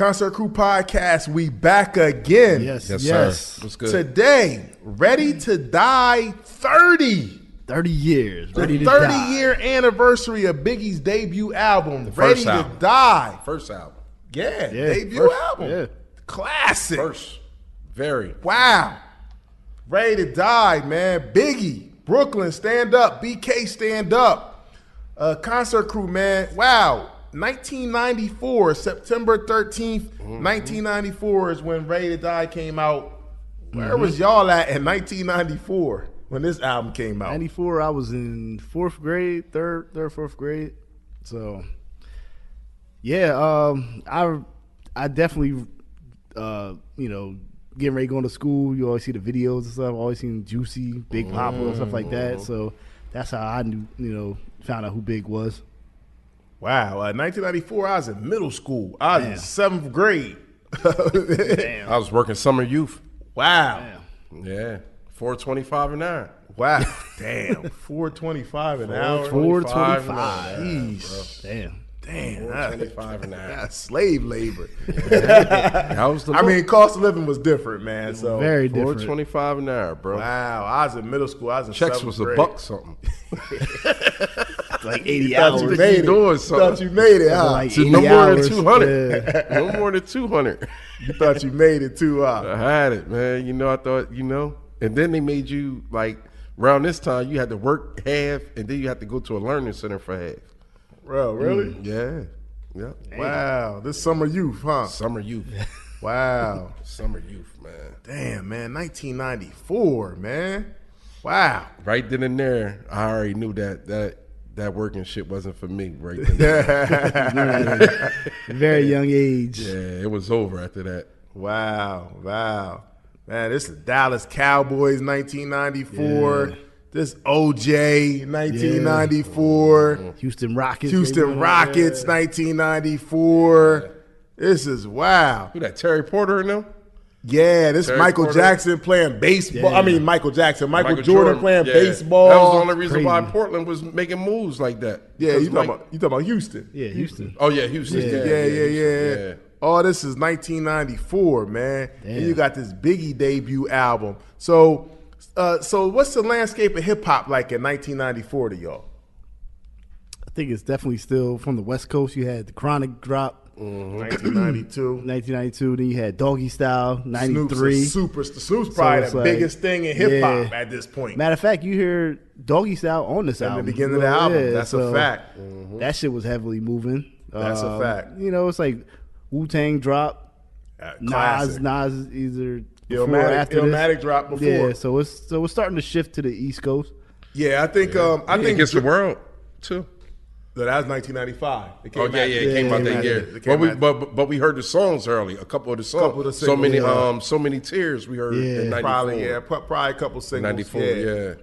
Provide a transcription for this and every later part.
Concert Crew Podcast, we back again. Yes, Sir. What's good? Today, Ready to Die 30. 30 years. The Ready to 30-year anniversary of Biggie's debut album, Ready first to album. Die. First album. Yeah, Yeah, debut first, album. yeah. Classic. First. Very. Wow. Ready to Die, man. Biggie, Brooklyn, stand up. BK, stand up. Concert Crew, man. Wow. 1994, September 13th, 1994 is when Ready to Die came out. Where was y'all at in 1994 when this album came out? 94, I was in fourth grade, third, fourth grade. So, yeah, I definitely, getting ready going to school. You always see the videos and stuff. Always seen Juicy, Big Papa, and stuff like that. So that's how I knew, found out who Big was. Wow, 1994, I was in middle school. I was in seventh grade. Damn. I was working summer youth. Wow. Damn. Yeah. 425 an hour. Wow. Damn. 425 an hour. 425. Jeez. Damn. Damn. 425 an hour. That's slave labor. That was the I mean, cost of living was different, man. So Very different. 425 an hour, bro. wow. I was in middle school. I was in Checks seventh was a grade. buck something. Like 80 Thought hours. you made it. doing something. Thought you made it, huh? Like So 80 no more hours. than 200. Yeah. No more than 200. You thought you made it too, huh? I had it, man. I thought, And then they made you, like, around this time, you had to work half, and then you had to go to a learning center for half. Bro, really? Yeah. Yeah. Wow. This summer youth, huh? Summer youth. Wow. Summer youth, man. Damn, man. 1994, man. Wow. Right then and there, I already knew that working shit wasn't for me. Right then. And there. Very young age. Yeah, it was over after that. Wow. Man, this is Dallas Cowboys 1994. Yeah. This OJ 1994. Houston Rockets. Houston baby. Rockets 1994. This is wow. Who that? Terry Porter and them? Yeah, this Terry Michael Porter. Jackson playing baseball. Yeah. I mean, Michael Jackson. Michael Jordan playing Yeah. baseball. That was the only reason why Crazy. Portland was making moves like that. Yeah, you Because talking about Houston. Yeah, Houston. Oh yeah, Houston. Yeah. Yeah. Oh, this is 1994, man. And Damn. you got this Biggie debut album. So what's the landscape of hip hop like in 1994 to y'all? I think it's definitely still from the West Coast. You had the Chronic drop, 1992. 1992. Then you had Doggy Style, 93. Snoop's probably it's the like- biggest thing in hip hop yeah. at this point. Matter of fact, you hear Doggy Style on this In the album. beginning of the album. Yeah, That's a so fact. That shit was heavily moving. That's a fact. It's like Wu-Tang drop. Classic. Nas is either before or after this. Illmatic dropped before. Yeah, so it's starting to shift to the East Coast. Yeah, I think I think Against the World too. that was 1995. It came Oh after- it came out that year. It came after. But we heard the songs early. A couple of the songs. Couple of the so many singles, so many tears we heard Yeah. in 94. Probably a couple singles.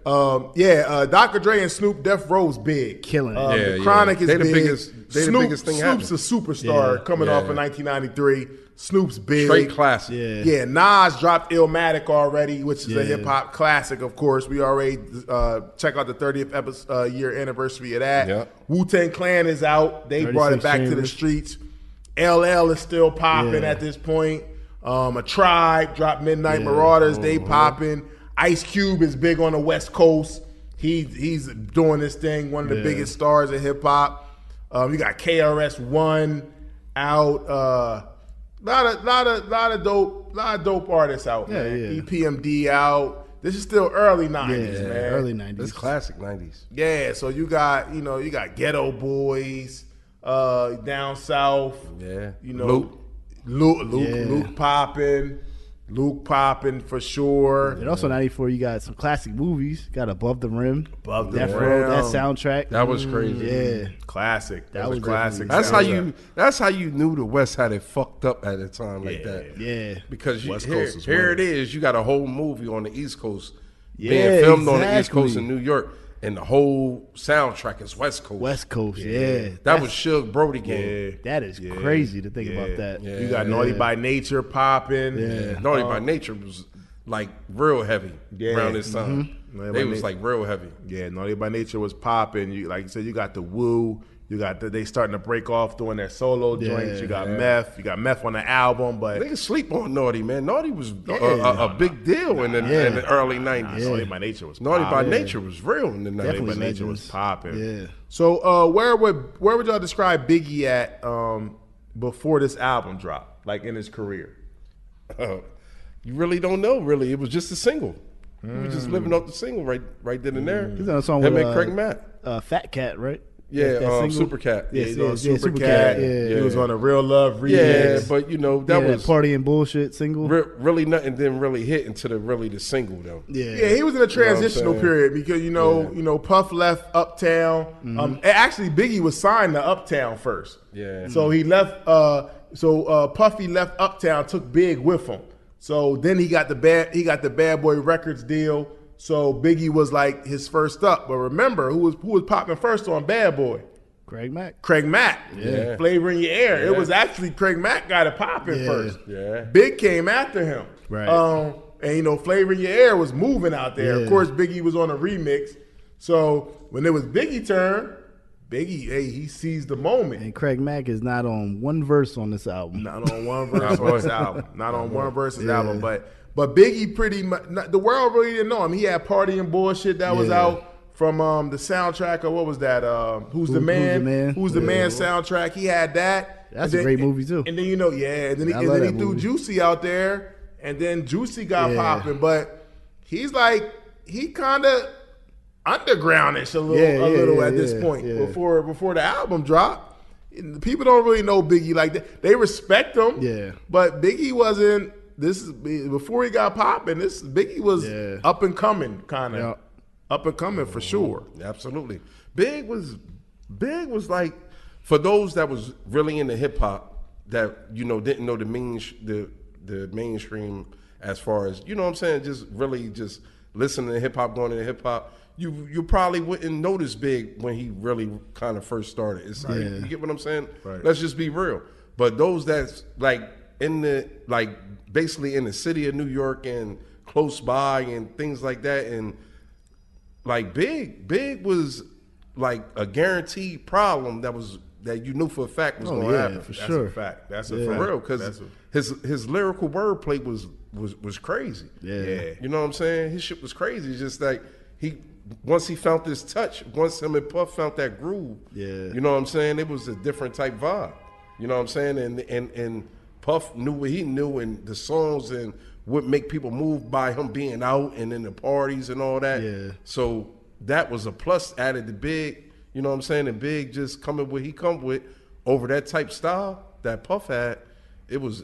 94, Dr. Dre and Snoop, Death Row's big. Killing it. The Chronic is They the big. biggest- they the biggest thing Snoop's a superstar Yeah. coming off in 1993. Snoop's big. Straight classic. Yeah. Yeah, Nas dropped Illmatic already, which is a Yeah. hip hop classic, of course. We already check out the 30th year anniversary of that. Yeah. Wu-Tang Clan is out. They brought it 36 back to the Chambers. streets. LL is still popping Yeah. at this point. A Tribe dropped Midnight Marauders. They popping. Ice Cube is big on the West Coast. He's doing this thing. One of the Yeah. biggest stars in hip hop. You got KRS-One out. Lot of dope artists out, Yeah, man. yeah. EPMD out. This is still early 90s, Yeah, man. early 90s. It's classic 90s. Yeah, so you got Ghetto Boys down south. Yeah. Luke popping for sure. And also 94, you got some classic movies. Got Above the Rim. Above the Death Rim. Row, that soundtrack. That was crazy. Yeah. Classic. That That was was classic. definitely- That's how you knew the West had it fucked up at a time like that. Yeah. Because West here, Coast is here winning. it is. You got a whole movie on the East Coast being Yeah, filmed on the East Coast exactly. in New York, and the whole soundtrack is West Coast. West Coast, yeah. That was Suge Brody game. That is crazy to think about that. Yeah. You got Naughty by Nature popping. Yeah. Naughty by Nature was like real heavy Yeah. around this time. Naughty They by was Na- like real heavy. Yeah, Naughty by Nature was popping. You like you said, you got the Woo. they starting to break off doing their solo joints. You got Meth. You got Meth on the album, but Niggas sleep on Naughty, man. Naughty was a big deal in the early 90s. Naughty by Nature was Naughty by popping. Nature was real in the 90s. Naughty by Nature was popping. Yeah. So where would y'all describe Biggie at before this album dropped, like in his career? You really don't know, really. It was just a single. He was just living off the single right then and there. He's on a song Him with and Craig Matt. Fat Cat, right? Yeah, That single? Super Cat. Yeah, he's on Super Super Cat. Cat. Yeah. He was on a Real Love remix. Yeah, but that was Party and Bullshit single. really nothing didn't really hit until the single though. Yeah, he was in a transitional period because you know Puff left Uptown. Actually, Biggie was signed to Uptown first. Yeah. So he left. Puffy left Uptown, took Big with him. So then he got the Bad Boy Records deal. So Biggie was like his first up. But remember, who was popping first on Bad Boy? Craig Mack. Craig Mack. Yeah. Flavor in Your Air. Yeah. It was actually Craig Mack got it popping first. Yeah. Big came after him. Right. And Flavor in Your Air was moving out there. Yeah. Of course, Biggie was on a remix. So when it was Biggie's turn, Biggie, he seized the moment. And Craig Mack is not on one verse on this album. Not on one verse on this album. Not on one verse on this album. But Biggie pretty much, the world really didn't know him. He had Party and Bullshit that was out from the soundtrack of, what was that? Who's the Man? Who's the Man soundtrack. He had that. That's a great movie too. And then, and then he threw Juicy out there. And then Juicy got popping. But he's like, he kind of undergroundish a little at this point before the album dropped. People don't really know Biggie like that. They respect him. Yeah. But Biggie wasn't. This is before he got popping. Biggie was up and coming, kind of up and coming for sure. Absolutely. Big was like, for those that was really into hip hop that didn't know the mainstream as far as what I'm saying, just really just listening to hip hop, going into hip hop. You probably wouldn't notice Big when he really kind of first started. It's like, you get what I'm saying? Right. Let's just be real. But those that's like basically in the city of New York and close by and things like that, and like Big was like a guaranteed problem that you knew for a fact was going to happen. For sure. That's a fact. That's a For fact. real, because his lyrical wordplay was crazy. Yeah. You know what I'm saying? His shit was crazy. It's just like once he found this touch, once him and Puff found that groove, you know what I'm saying? It was a different type vibe. You know what I'm saying? And Puff knew what he knew, and the songs and what make people move by him being out and in the parties and all that. Yeah. So that was a plus added to Big. You know what I'm saying? And Big just coming what he come with over that type style that Puff had. It was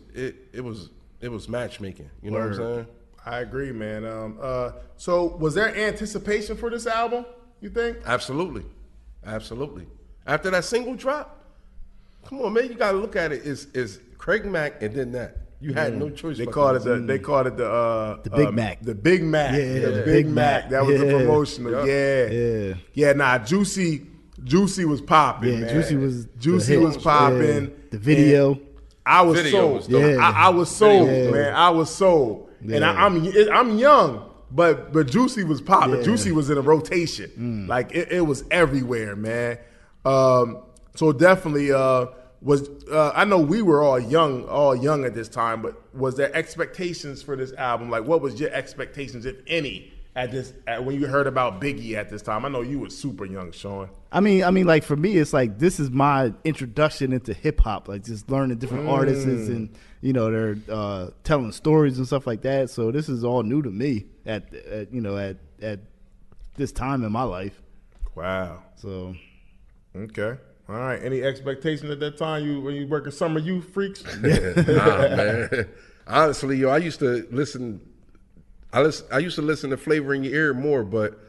matchmaking. You know what I'm saying? I agree, man. So was there anticipation for this album, you think? Absolutely. After that single drop, come on, man, you gotta look at it. Is Craig Mack and then that. You had no choice. They called it the Big Mac. The Big Mac. Yeah, the Big Mac. That was the promotional. Yeah. Nah, Juicy was popping, man. Juicy was popping. Yeah. The video. I was Video sold. was dope. I was sold, man. I was sold. And I'm young, but Juicy was popping. Yeah. Youssi was in a rotation. Like it was everywhere, man. So definitely I know we were all young at this time, but was there expectations for this album? Like, what was your expectations, if any, when you heard about Biggie at this time? I know you were super young, Sean. I mean, like for me, it's like this is my introduction into hip hop, like just learning different artists and they're telling stories and stuff like that. So this is all new to me at this time in my life. Wow. So okay. All right. Any expectations at that time when you working Summer Youth Freaks? Nah, man. Honestly, I used to listen. I used to listen to Flavor in Your Ear more, but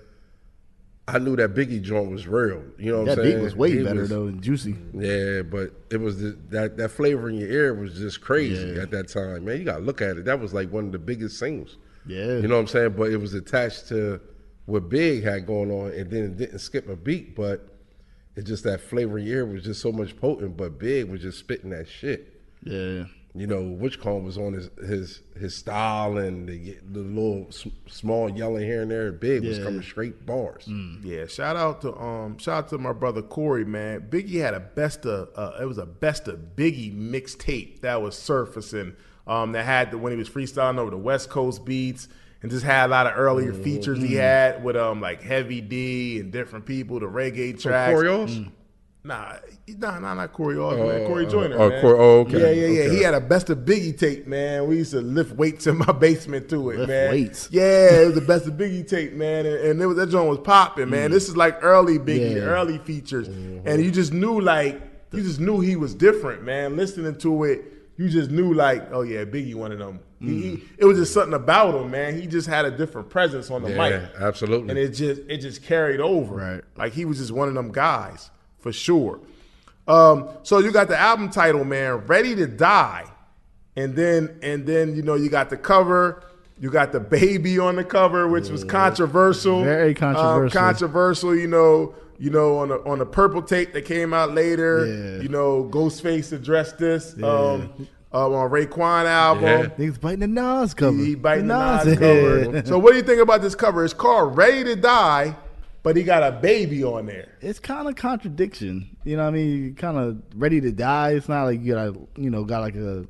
I knew that Biggie joint was real. You know what I'm saying? That beat was way better though than Juicy. Yeah, but it was that Flavor in Your Ear was just crazy at that time, man. You gotta look at it. That was like one of the biggest singles. Yeah. You know what I'm saying? But it was attached to what Big had going on, and then it didn't skip a beat, but it's just that Flavor in Your Ear was just so much potent, but Big was just spitting that shit. Yeah. which Cone was on his style and the little small yelling here and there. Big was coming straight bars. Yeah, shout out to my brother Corey, man. Biggie had it was a best of Biggie mixtape that was surfacing. That had when he was freestyling over the West Coast beats and just had a lot of earlier features he had with like Heavy D and different people, the reggae tracks. Corey Oss? Nah, not Corey Oss, man. Corey Joyner, man. Okay. Yeah. He had a best of Biggie tape, man. We used to lift weights in my basement to it, Lift man. weights. Yeah, it was the best of Biggie tape, man. And that joint was popping, man. This is like early Biggie, early features. And you just knew he was different, man. Listening to it, you just knew like, oh yeah, Biggie one of them. It was just something about him, man. He just had a different presence on the mic. Yeah, absolutely. And it just carried over. Right. Like he was just one of them guys. For sure. So you got the album title, man, Ready to Die. And then you got the cover. You got the baby on the cover, which was controversial. Very controversial. On the purple tape that came out later. Yeah. Ghostface addressed this on Raekwon album. Yeah. Niggas biting the Nas cover. He biting the Nas head. cover. So what do you think about this cover? It's called Ready to Die, but he got a baby on there. It's kind of contradiction. You know what I mean? You're kind of ready to die. It's not like you got like a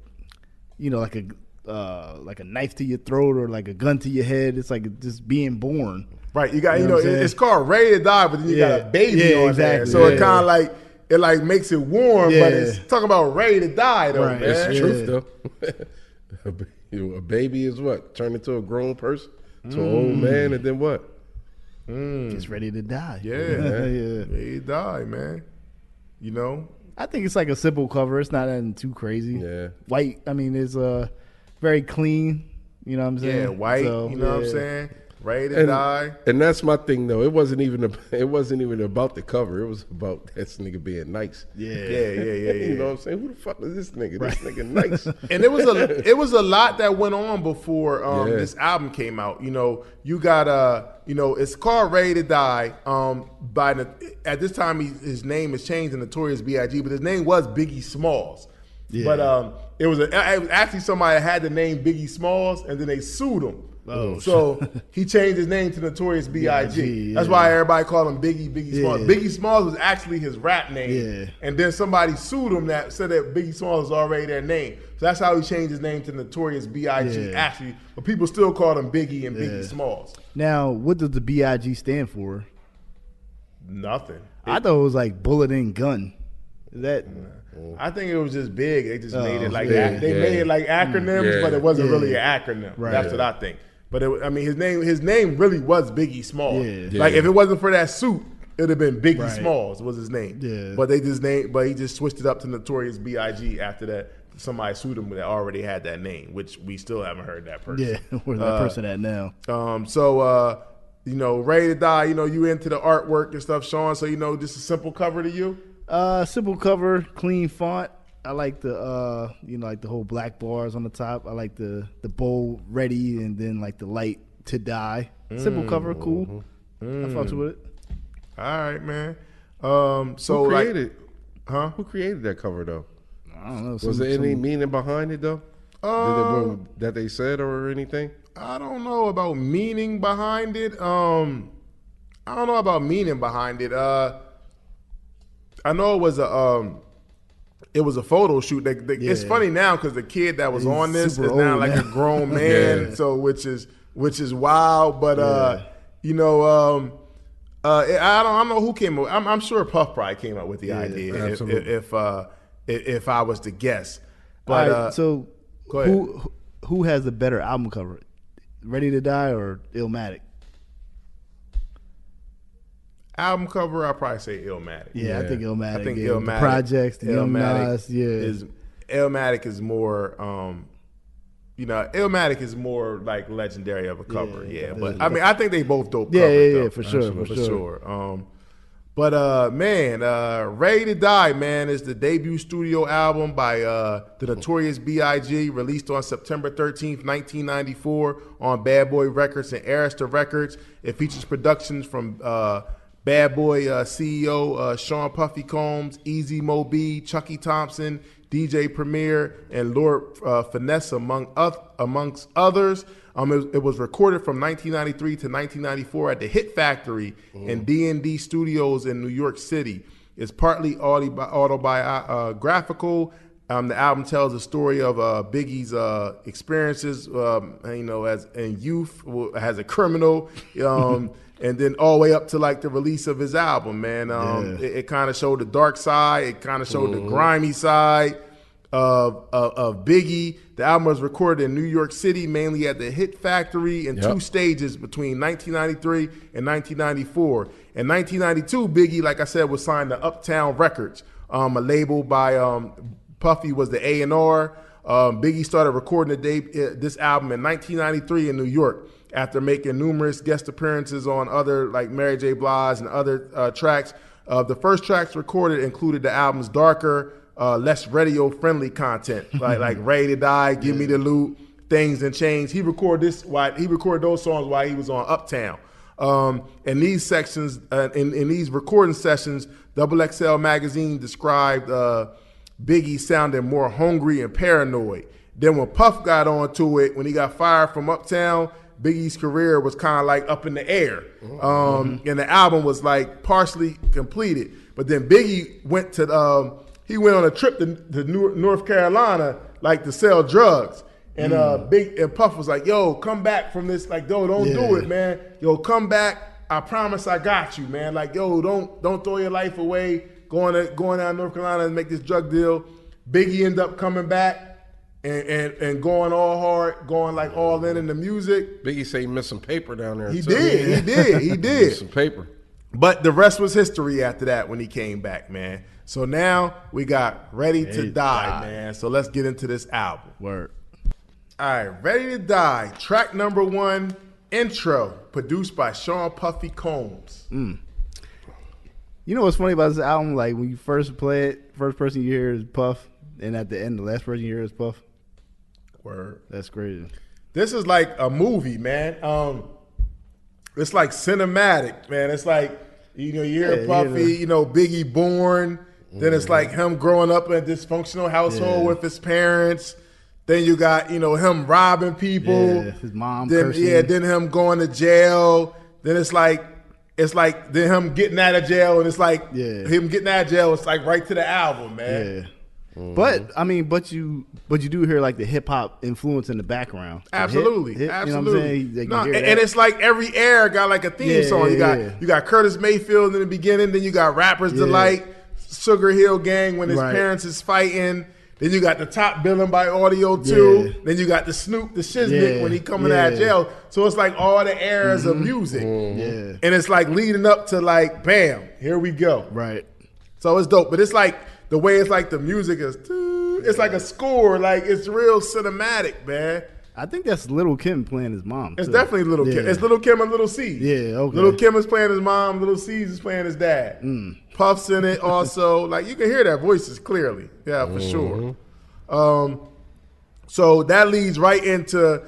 knife to your throat or like a gun to your head. It's like just being born. Right. You got, what I'm saying? it's called Ready to Die, but then you got a baby on there. So it kind of like, it like makes it warm, but it's talking about ready to die though, Right. man. It's the truth though. A baby is what? Turn into a grown person, to an old man, and then what? Just ready to die. Yeah. Yeah. Ready to die, man. I think it's like a simple cover. It's not nothing too crazy. Yeah. White, I mean, it's very clean. You know what I'm saying? Yeah, white, So, you know what I'm saying? Ready to die. And that's my thing though. It wasn't even about the cover. It was about this nigga being nice. Yeah. You You know what I'm saying? Who the fuck is this nigga? This nigga nice. And it was a lot that went on before this album came out. You got it's called Ready to Die. At this time his name is changed to Notorious B.I.G., but his name was Biggie Smalls. Yeah. But it was actually somebody that had the name Biggie Smalls, and then they sued him. Oh. So he changed his name to Notorious B.I.G. B.I.G., That's why everybody called him Biggie Smalls. Yeah. Biggie Smalls was actually his rap name. Yeah. And then somebody sued him that said that Biggie Smalls was already their name. So that's how he changed his name to Notorious B.I.G. Yeah. actually. But people still called him Biggie and Biggie Smalls. Now, what does the B.I.G. stand for? Nothing. I thought it was like bullet and gun. Is that? I think it was just big. They just made it like yeah, they made it like acronyms, but it wasn't really an acronym. Right. That's what I think. But his name really was Biggie Smalls. Yeah. Like if it wasn't for that suit, it'd have been Biggie Right. Smalls was his name. Yeah. But he just switched it up to Notorious B.I.G. after that. Somebody sued him that already had that name, which we still haven't heard that person. Yeah, where's that person at now? Ready to Die. You into the artwork and stuff, Sean. So just a simple cover to you. Simple cover, clean font. I like the like the whole black bars on the top. I like the bold ready and then like the light to die. Simple cover, cool. I fucks with it. All right, man. So Who created? Huh? Who created that cover though? I don't know. Was there any meaning behind it though? That they said or anything? I don't know about meaning behind it. I don't know about meaning behind it. I know it was a photo shoot. It's funny now because the kid that was on this is now like a grown man. So which is wild. But I don't know who came up. I'm sure Puff probably came up with the idea. If I was to guess. But all right, so go ahead. who has the better album cover? Ready to Die or Illmatic? Album cover, I'd probably say Illmatic. Yeah, I think Illmatic. I think yeah. Illmatic. The projects, the Illmatic Nas, Illmatic is more. Illmatic is more like legendary of a cover. Yeah, but I think they both dope. covers, though. For sure. Ready to Die, man, is the debut studio album by the Notorious B.I.G. released on September 13th, 1994 on Bad Boy Records and Arista Records. It features productions from Bad Boy CEO Sean Puffy Combs, Easy Mo B, Chucky Thompson, DJ Premier, and Lord Finesse amongst others. It was recorded from 1993 to 1994 at the Hit Factory in D&D Studios in New York City. It's partly autobiographical. The album tells the story of Biggie's experiences, as in youth as a criminal, and then all the way up to like the release of his album. Man, it kind of showed the dark side. It kind of showed the grimy side of Biggie. The album was recorded in New York City, mainly at the Hit Factory, in 2 stages between 1993 and 1994. In 1992, Biggie, like I said, was signed to Uptown Records, a label by Puffy was the A&R. Biggie started recording this album in 1993 in New York after making numerous guest appearances on other like Mary J. Blige and other tracks. The first tracks recorded included the album's darker, less radio-friendly content, like Ready to Die, Give Me the Loot, Things and Change. He recorded those songs while he was on Uptown. In these sections, in these recording sessions, XXL Magazine described Biggie sounded more hungry and paranoid. Then when Puff got onto it, when he got fired from Uptown, Biggie's career was kind of like up in the air. And the album was like partially completed. But then Biggie went on a trip to North Carolina, like to sell drugs. And and Puff was like, yo, come back from this. Like, yo, don't do it, man. Yo, come back. I promise I got you, man. Like, yo, don't throw your life away. Going down North Carolina and make this drug deal. Biggie ended up coming back and going all hard, going like all in the music. Biggie say he missed some paper down there. He did. Some paper. But the rest was history after that when he came back, man. So now we got Ready to Die, man. So let's get into this album. Word. All right, Ready to Die. Track number 1, Intro, produced by Sean Puffy Combs. You know what's funny about this album? Like when you first play it, first person you hear is Puff, and at the end, the last person you hear is Puff. Word. That's crazy. This is like a movie, man. It's like cinematic, man. It's like, you hear Puffy, Biggie born. Then it's like him growing up in a dysfunctional household with his parents. Then you got, him robbing people. Yeah, his mom cursing. Then him going to jail. Then it's like then him getting out of jail, and it's like him getting out of jail. It's like right to the album, man. Yeah. But I mean, but you do hear like the hip hop influence in the background. Absolutely, absolutely. You know what I'm saying? Like and it's like every era got like a theme song. You got Curtis Mayfield in the beginning, then you got Rapper's Delight, Sugar Hill Gang when his parents is fighting. Then you got the Top Billing by Audio 2. Then you got the Snoop, the Shiznick when he coming out of jail. So it's like all the eras of music. And it's like leading up to like, bam, here we go. Right. So it's dope. But it's like, the way it's like the music is, it's like a score. Like it's real cinematic, man. I think that's Little Kim playing his mom. It's definitely Little Kim. It's Little Kim and Little C. Yeah, okay. Little Kim is playing his mom. Little C is playing his dad. Puff's in it also. Like you can hear their voices clearly. Yeah, for sure. So that leads right into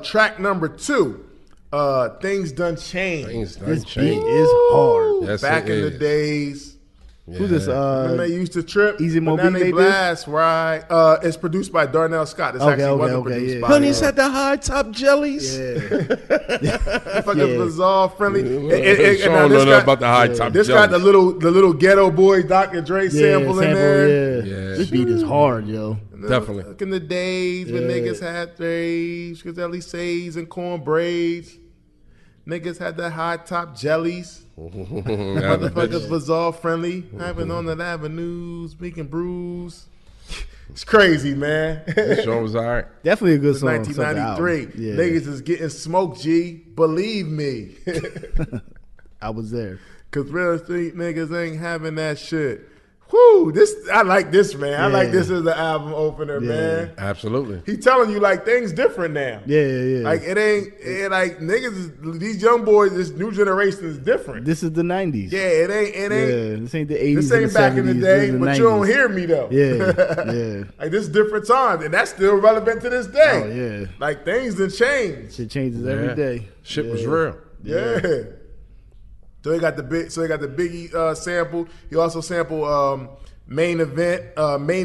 track number 2. Things Done Changed. This beat is hard. Yes, Back in the days. Who's this? When they used to trip. Easy Mo Banana Beat Blast, right? It's produced by Darnell Scott. It's actually wasn't produced by Honey's had the high top jellies. Fucking bizarre friendly. Sean don't know about the high top jellies. This got the little ghetto boy Dr. Dre sample in there. This beat is hard, yo. Definitely. Back in the days when niggas had threes, Says and corn braids. Niggas had the high top jellies. Motherfuckers was all friendly. Having on the avenues, making brews. It's crazy, man. This show was all right. Definitely a good song. 1993. Niggas is getting smoked, G. Believe me. I was there. Because real street niggas ain't having that shit. Whoo, I like this, man. I like this as the album opener, man. Absolutely. He telling you like things different now. Like it like niggas, these young boys, this new generation is different. This is the 90s. Yeah, it ain't. This ain't the 80s. This ain't back 70s, in the day, but 90s. You don't hear me though. Yeah. Like this different times, and that's still relevant to this day. Oh yeah. Like things done changed. Shit changes every day. Shit was real. Yeah. So he got the Biggie sample. He also sampled main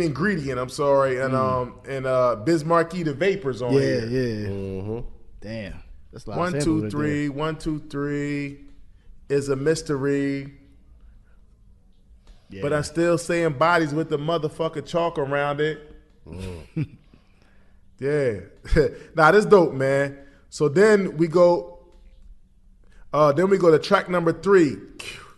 ingredient. I'm sorry, and Biz Markie the Vapors on here. Yeah. Damn, that's a lot. 1, 2, 3. 1, 2, 3 is a mystery. Yeah. But I'm still saying bodies with the motherfucking chalk around it. Yeah. Nah, this dope, man. So then we go to track number 3.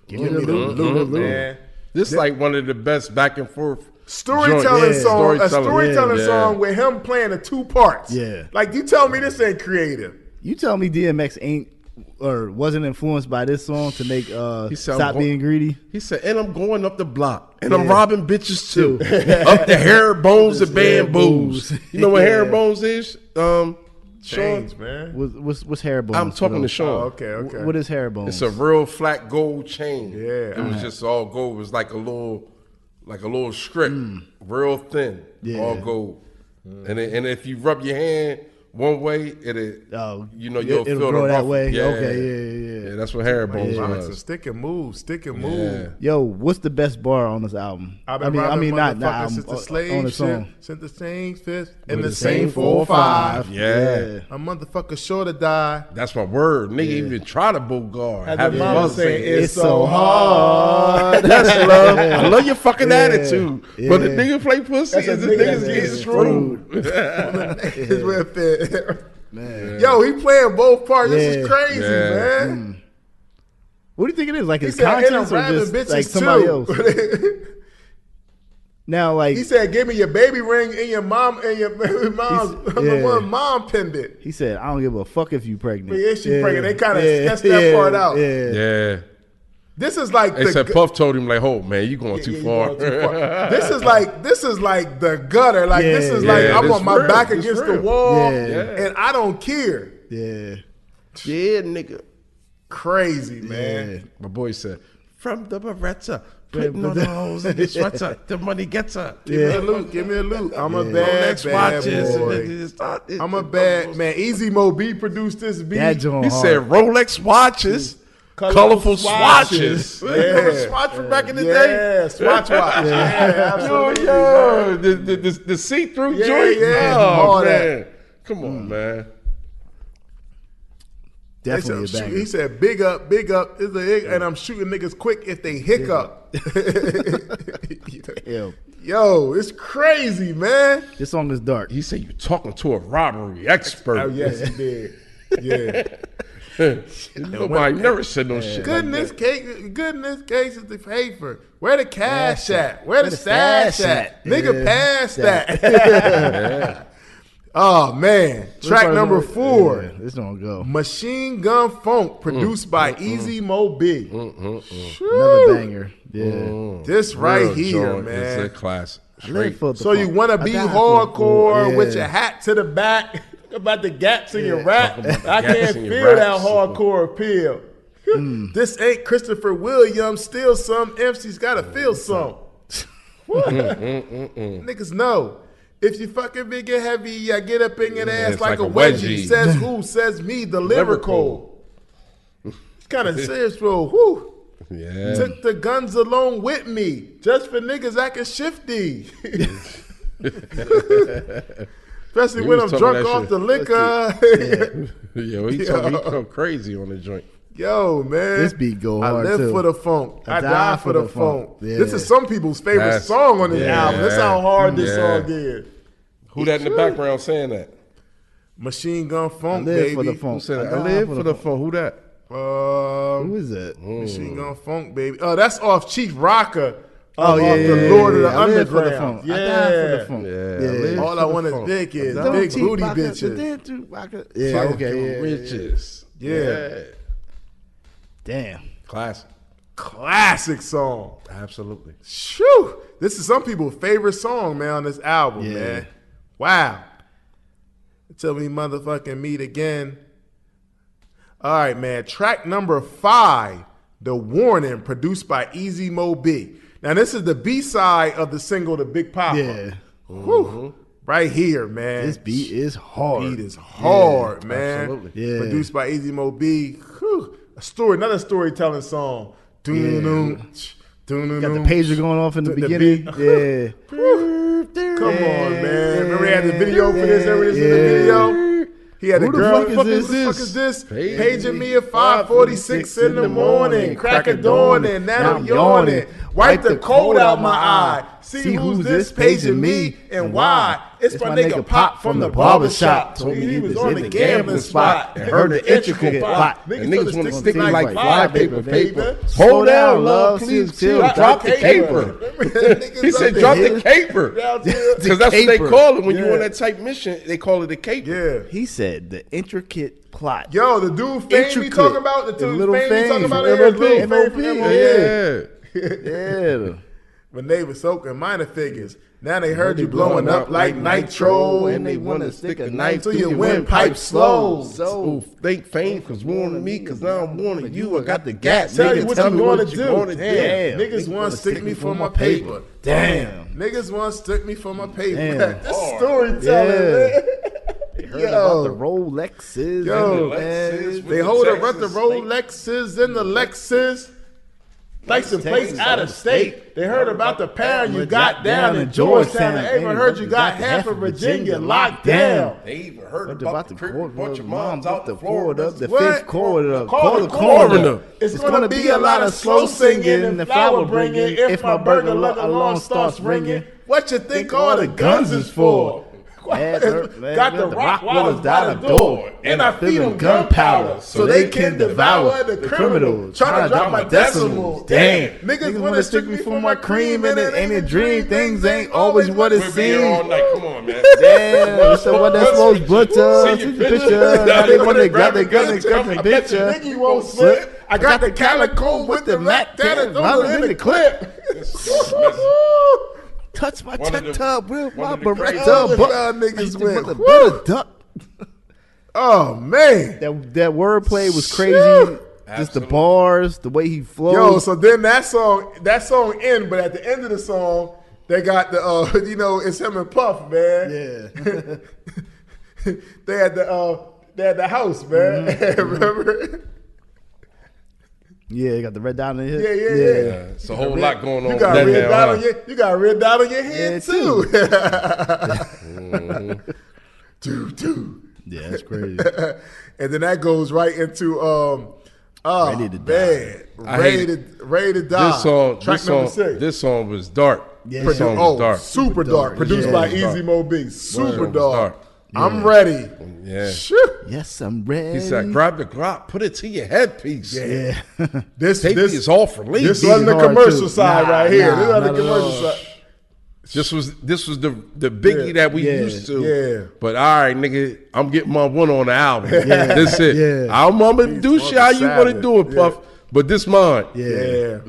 Give me the loop, man. This like one of the best back and forth storytelling song. A storytelling Yeah. song with him playing the 2 parts. Yeah. Like, you tell me this ain't creative. You tell me DMX ain't or wasn't influenced by this song to make Stop Being Greedy? He said, and I'm going up the block. And I'm robbing bitches too. Up the hair bones and bamboos. You know what hair bones is? Change, Sean? man. What's hair bones? I'm talking to Sean. Oh, okay. What is hair bones? It's a real flat gold chain. Yeah. It was just all gold. It was like a little strip. Real thin. Yeah. All gold. And if you rub your hand one way, you'll it'll feel grow the that ruffle. way. Yeah. Okay, yeah. Yeah, that's what hair bones It's a was. stick and move. Yeah. Yo, what's the best bar on this album? I've been robbing not motherfuckers since album, the slave on the ship, song. since the same fist, and With the same 4-5. Yeah. A motherfucker sure to die. That's my word. Nigga even try to Bogart. Had Have the his mama mother saying, say, it's so hard. That's love. I love your fucking Yeah. attitude. But the nigga play pussy That's a is the nigga niggas that getting is screwed. It's with it. Man. Yo, he playing both parts. This Yeah. is crazy, Yeah. man. What do you think it is? Like He his said, and I'm conscience or rapping just bitches like somebody too. else? Now, like He said, "Give me your baby ring and your mom and your baby mom's mom pendant." he said, I don't give a fuck if you pregnant. But is she pregnant? They kinda sketched that part out. Yeah. Yeah. This is like Except Puff told him like, "Oh man, you going too you far." going too far. This is like the gutter. Like Yeah. this is Yeah, like I'm this on my real. back This against the real. wall, Yeah. and I don't care. Yeah. Yeah, nigga. Crazy, man. My boy said, "From the Beretta, putting on the holes in the sweater, the money gets her." Give me a loot. Give me a loot. I'm a bad, Rolex bad watches. boy. I'm a bad man. Easy Mo B produced this beat. That joint He hard. said Rolex watches, colorful swatches. Yeah. Remember the swatch from back in the day? Yeah, swatch watch. Yeah, absolutely. Yo, the see-through Yeah, joint. yeah, Oh all man, come on, man. Definitely a banger. He said, big up, and I'm shooting niggas quick if they hiccup. Yo, Yo, it's crazy, man. this song is dark. He said you talking to a robbery expert. Oh, yes, he did. Yeah. Nobody never said no shit. Goodness cases to pay for. Where the cash at? Where the stash at? Nigga, pass that. Oh, man. Track number 4. Yeah, this don't go. Machine Gun Funk, produced by Easy Mo B. Another banger. Yeah. This right Real here, joint is a man. classic. I live for the So you funk. want to I be die for the hardcore funk. with Yeah. your hat to the back about the gaps in your rap? Talk about the I gaps can't in feel your that raps. hardcore appeal. This ain't Christopher Williams. Still some MC's got to feel some. Niggas know. If you fucking big and heavy, I get up in your ass it's like like a a wedgie. wedgie. Says who? Says me, the lyrical. It's kind of serious, bro. Whew. Yeah. Took the guns along with me, just for niggas acting shifty. Especially He when I'm was talking drunk that off shit. the liquor. Yo, he told me he come crazy on the joint. Yo, man. This beat go hard, I live too. for the funk. I die for the funk. Yeah. This is some people's favorite That's- song on this yeah. album. That's how hard this Yeah. song is. Who that in the background saying that? Machine Gun I Funk, live baby. for the Who funk. said that? I die live for the phone. Who that? Who is that? Machine Gun Funk, baby. Oh, that's off Chief Rocker. Oh, off yeah, the yeah, Lord of the yeah. I live for the Underground. funk. I die for the funk. Yeah, Yeah. I live All for I the want is phone. dick is Don't big cheat, booty Rocker. bitches. Yeah, Fucking okay, yeah. riches. Yeah. Damn. Classic. Classic song. Absolutely. Shoo. This is some people's favorite song, man, on this album, Yeah. man. Wow. Until we motherfucking meet again. All right, man. Track number 5, The Warning, produced by Easy Mo B. Now, this is the B-side of the single, The Big Papa. Yeah. Whew. Right here, man. This beat is hard. Beat is hard, man. Absolutely. Yeah. Produced by Easy Mo B. Whew. another storytelling song. Got the pager going off in the beginning. Yeah. Come on, man. Remember he had the video for this? Remember this in the video? He had a girl. Who the fuck is this? Paging me at 5:46 in the morning. Crack of dawn and now I'm yawning. Wipe the cold out my eye. See who's this paging me and why. It's my nigga Pop from the barbershop. Told me he was on the gambling spot and heard the intricate plot. Niggas want to stick me like flypaper, paper. Hold down, love, please chill. Drop the caper. He said drop the caper. Because that's what they call it. When you on that type mission, they call it a caper. Yeah. He said the intricate plot. Yo, the dude Fame we talking about, the dude Little Fame we talking about, Yeah. When they were soaking minor figures, now they heard you blowing up like nitro, and they want to stick a knife to your windpipe slow. So think Fame cause warning me, cause now I'm warning you. I got the gas. Tell you what you gonna do. Damn. Niggas want to stick me for my paper. Damn. Niggas want to stick me for my paper. This storytelling, man. They heard about the Rolexes. Yo, they hold about the Rolexes and the Lexus. License plates out of state. They heard about the pound you got down in Georgetown. They even heard you got half of Virginia locked down. They even heard about the bunch of moms out the Florida. The fifth quarter. Call the coroner. It's gonna be a lot of slow singing and flower bringing. If my burger alarm starts ringing, what you think all the guns is for? Got the rock wallers down the door, and I feed them gunpowder so they can devour the criminals. Trying to drop my decimals. Damn, niggas want to stick me for my cream, and it ain't a dream. Things ain't always what it seems. All night. Come on, man. Damn, so what that slows butter? See the picture. Now they want to grab their gun and cut the picture. Biggie won't slip. I got the calico with the Mac down and throw it in the clip. Touch my tub with my Beretta. Niggas went. Oh man, that wordplay was crazy. Just the bars, the way he flowed. Yo, so then that song end, but at the end of the song, they got the it's him and Puff, man. Yeah. they had the house, man. Remember? Yeah, you got the red dot on your head. Yeah. It's a whole lot going on. You got red dot on you got a red dot on your head too. Yeah, that's crazy. And then that goes right into Ready to Die. Ready to Die. Number 6. This song was dark. Yeah. This song was dark. Super dark. Produced by Easy Mo B. Super dark. Yeah. I'm ready. Yeah. Yes, I'm ready. He said, grab the Glock, put it to your headpiece. Yeah. This is all for leave. This wasn't the commercial side right here. This wasn't the commercial side. This was the Biggie that we used to. Yeah. But all right, nigga, I'm getting my one on the album. Yeah. That's it. Yeah. I'm gonna do shit how you want to do it, Puff. But this mine. Yeah.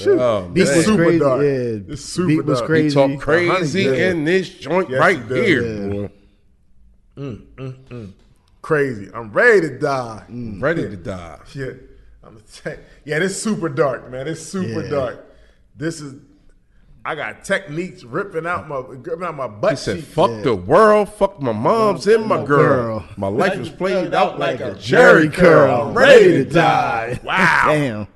Oh, Beat was super crazy. dark. Yeah. It's super Beat was dark. crazy. He talk crazy in this joint right here. Crazy. I'm ready to die. Ready to die. Yeah, this super dark, man. It's super dark. I got techniques ripping out my butt. He said, "Fuck the world, fuck my moms and my girl. My life was played out like a Jerry curl. I'm ready to die." Wow. Damn.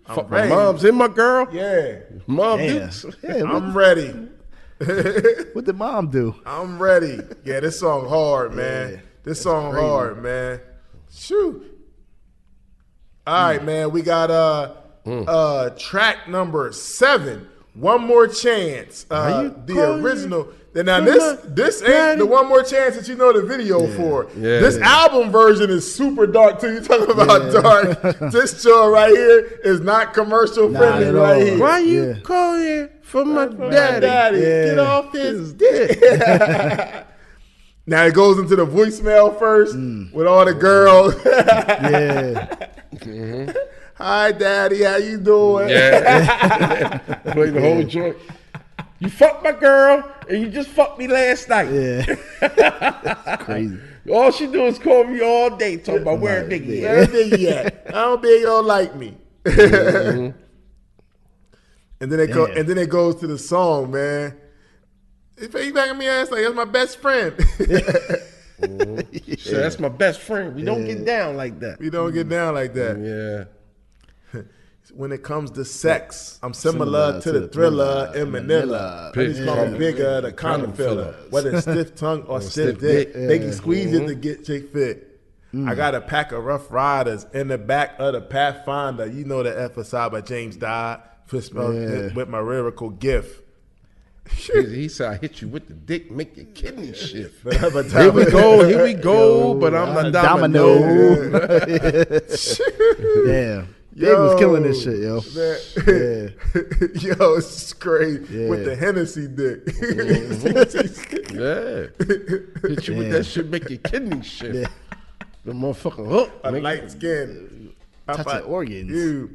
Fuck my moms and my girl. Yeah. Mom Damn. Dukes. Yeah, I'm ready. What did mom do? I'm ready. Yeah, this song hard, man. Yeah, this song crazy. Hard, man. Shoot. All right, man. We got track number 7. One More Chance. The original. Now this ain't the One More Chance that you know the video for. Yeah. This album version is super dark too. You talking about dark? This show right here is not commercial friendly right here. Why you calling for my daddy? Yeah. Get off his dick. Now it goes into the voicemail first with all the girls. Yeah. Hi, Daddy. How you doing? Yeah. Play the whole joint. You fucked my girl, and you just fucked me last night. Yeah. That's crazy. All she do is call me all day, talking about where Biggie at. Where Biggie at? I don't think you don't like me. And then it goes to the song, man. He back at me ass like that's my best friend. So that's my best friend. We don't get down like that. We don't get down like that. Yeah. When it comes to sex, I'm similar to the Thriller in Manila. Bitches call me bigger, the condom filler. Whether it's stiff tongue or stiff dick, Biggie squeeze it to get chick fit. I got a pack of Rough Riders in the back of the Pathfinder. You know the episode by James Dodd with my lyrical gift. He said, I hit you with the dick, make your kidney shift. Here Here we go, but I'm a domino. Damn. Big was killing this shit, yo. Yo, it's crazy. With the Hennessy dick. Hit you with that shit, make your kidney shift. The motherfucking hook. A light skin. Touching organs.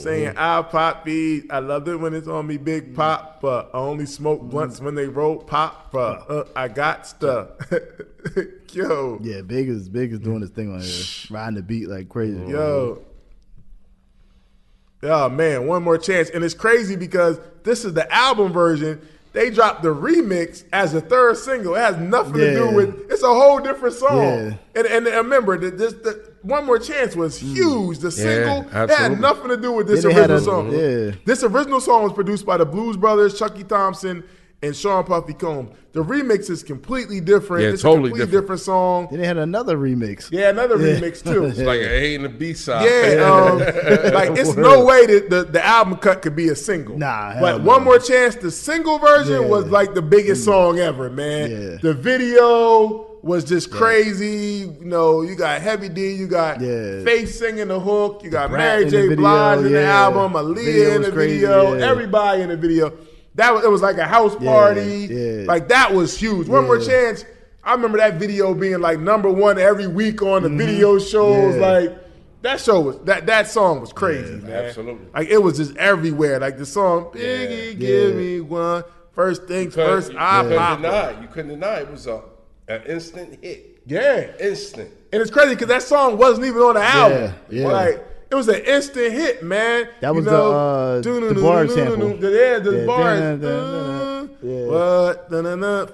Saying I'll pop bees. I loved it when it's on me, Big Pop, but I only smoke blunts when they roll pop. But I got stuff. Yo. Yeah, Big is doing his thing on here. Riding the beat like crazy. Yo. Oh, man, One More Chance. And it's crazy because this is the album version. They dropped the remix as a third single. It has nothing to do with – it's a whole different song. And remember, the One More Chance was huge. The single it had nothing to do with this original song. This original song was produced by the Blues Brothers, Chucky Thompson, and Sean Puffy Combs. The remix is completely different. It's totally a completely different song. Then they had another remix. Yeah, another remix too. It's like an A and a B side. Yeah, like it's no way that the album cut could be a single. Nah, but One More Chance, the single version was like the biggest song ever, man. Yeah. The video was just crazy. You know, you got Heavy D, you got Faith singing the hook, you got Mary J. Blige in the album, Aaliyah in the video, everybody in the video. It was like a house party. Like that was huge. One More Chance. I remember that video being like #1 every week on the video shows. Like that show was that song was crazy, man. Absolutely. Like it was just everywhere. Like the song Biggie, give me one. First things first. You couldn't deny it was an instant hit. Yeah, instant. And it's crazy because that song wasn't even on the album. Like. It was an instant hit, man. That was the bar sample. The bars.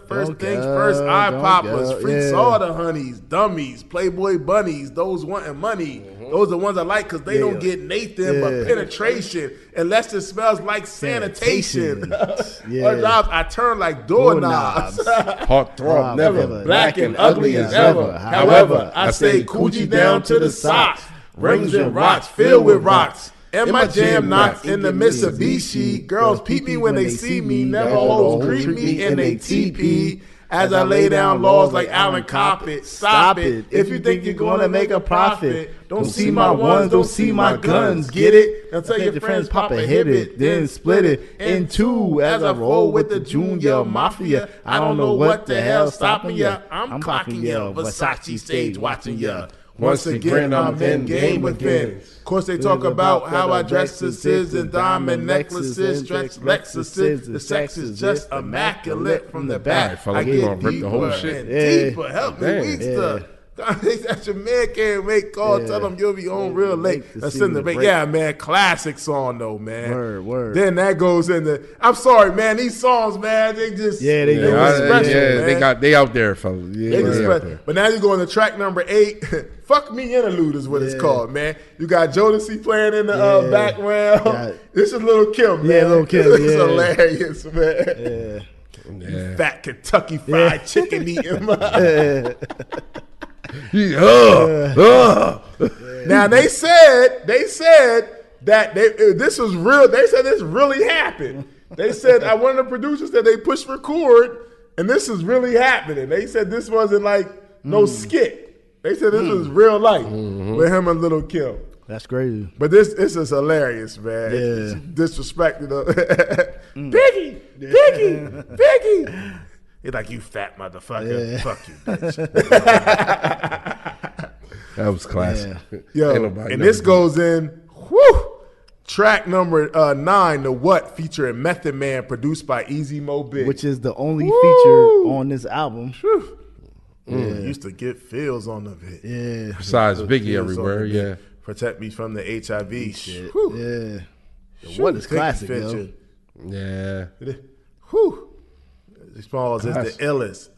First things first, eye poppers, freaks, all the honeys, dummies, Playboy bunnies, those wanting money. Those are the ones I like because they don't get Nathan but penetration. Unless it smells like sanitation. I turn like doorknobs. Heart throb, never. Black and ugly as ever. However, I stay coochie down to the socks. Rings and rocks, filled with rocks. And my jam knocks in the Mitsubishi. Girls peep me when they see me. Never hoes greet me in they teepee. As I lay down laws like Alan Coppet. Stop it. If you think you're going to make a profit. Don't see my ones, don't see my guns. Get it? Now tell your friends pop a hit it. Then split it in two. As I roll with the Junior Mafia. I don't know what the hell's stopping ya. I'm clocking ya. Versace stage watching ya. Once again, I'm in game within. Of course, they talk about how I dress sisters and diamond necklaces, stretch Lexuses. The sex is just immaculate from the back. I get deeper and deeper. Help me, Weekster. That your man can't make call. Tell him you'll be on real late. That's in the break. Yeah, man, classic song though, man. Word. Then that goes into. I'm sorry, man. These songs, man, they just they special, man. They out there, fellas. They just special. But now you go into track number 8. Fuck Me Interlude is what it's called, man. You got Jodeci playing in the background. This is Lil' Kim, man. Yeah, Lil' Kim. It's hilarious, man. You fat Kentucky Fried Chicken eating. Now they said that this was real. They said this really happened. They said one of the producers said they pushed record, and this is really happening. They said this wasn't like no skit. They said this was real life with him and Lil' Kim. That's crazy. But this is hilarious, man. Yeah. Disrespected. Biggie. He's like, you fat motherfucker. Yeah. Fuck you, bitch. That was classic. Yo, and this goes in, track number 9, The What, featuring Method Man, produced by Easy Mo Big. Which is the only feature on this album. Used to get feels on the bit. Yeah. Besides Biggie everywhere, Protect me from the HIV shit. Yeah. What is classic, yo? Yeah. Smalls is the illest.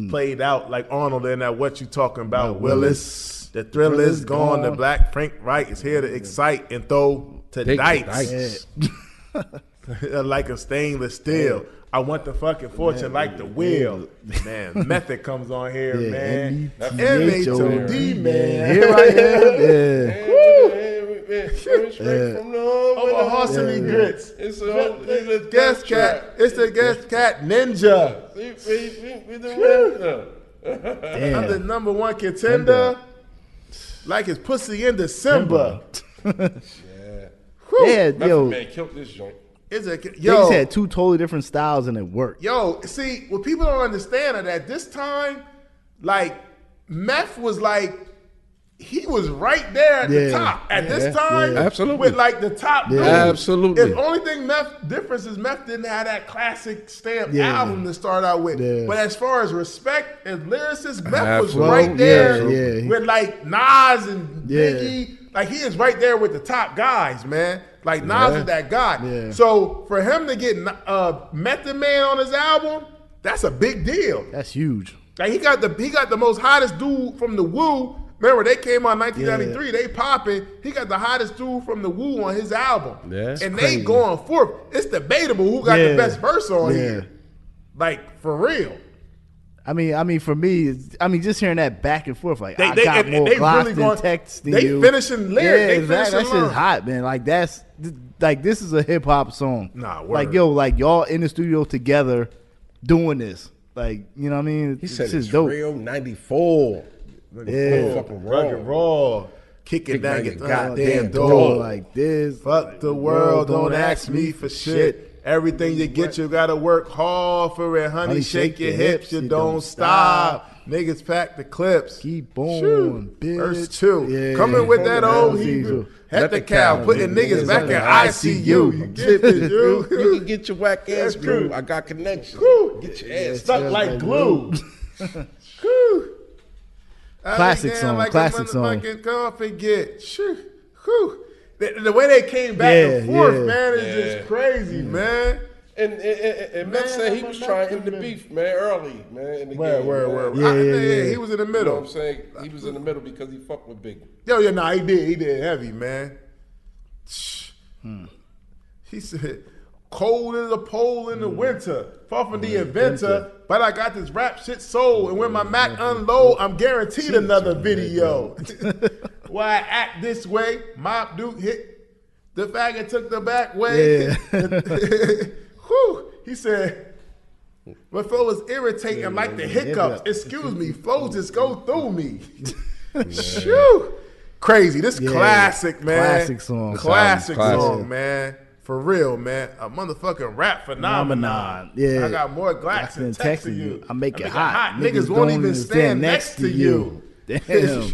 played out like Arnold in that What You Talking About, Willis. The thrill is gone. The Black Frank Wright is here to excite and throw to dice. Like a stainless steel. I want the fucking fortune like the wheel. Man, Method comes on here, man. M-H-O-D, man. Here I am, Straight from the Over Horsely Grits. It's a Guest Cat. It's the Guest Cat Ninja. I'm the number one contender. Like his pussy in December. Yeah, yo. Man killed this joint. Niggas had two totally different styles and it worked. Yo, see, what people don't understand is that this time, like, Meth was like, he was right there at the top. At this time, absolutely. With like the top dude. Absolutely. The only thing difference is Meth didn't have that classic stamp album to start out with. Yeah. But as far as respect and lyricist, Meth was right there with like Nas and Biggie. Like he is right there with the top guys, man. Like Nas is that guy. Yeah. So for him to get Method Man on his album, that's a big deal. That's huge. Like he got the most hottest dude from the Wu. Remember they came out in 1993. They popping. He got the hottest dude from the Wu on his album. Yeah, and crazy. They going forth. It's debatable who got the best verse on here. Like for real. I mean, for me, just hearing that back and forth, like I got more gloss than text than you. They finishing lyrics. Yeah, exactly. That shit's hot, man. Like this is a hip hop song. Nah, word. Like yo, like y'all in the studio together doing this. Like you know what I mean? He said it's dope. Real 94. Yeah, fucking raw. Kicking down your goddamn door like this. Fuck the world, don't ask me for shit. Everything you get, you gotta work hard for it. Honey, shake your hips, you don't stop. Niggas pack the clips. Keep on, bitch. Verse 2. Yeah. Coming with that old Hebrew. Head the cow, putting niggas back in ICU. You get this, you can get your whack ass groove. I got connections. Get your ass stuck like glue. Classic song, like classic song. Can't forget. The way they came back and forth, man, is just crazy, man. And Matt said he was trying to end the beef, man, early, man. In the game, Yeah, he was in the middle. You know what I'm saying? He was in the middle because he fucked with Biggie. He did heavy, man. He said, cold as a pole in the winter, far from the inventor, but I got this rap shit sold, and when my Mac unload, I'm guaranteed another video. Why I act this way, Mob Duke hit the faggot took the back way. Whew. He said, my flow was irritating like the hiccups. Excuse me, flow just go through me. Shoo. Crazy. This classic, man. Classic song, man. For real, man. A motherfucking rap phenomenon. Yeah. I got more Glocks than texting you. I make it hot. Niggas won't even stand next to you. Damn.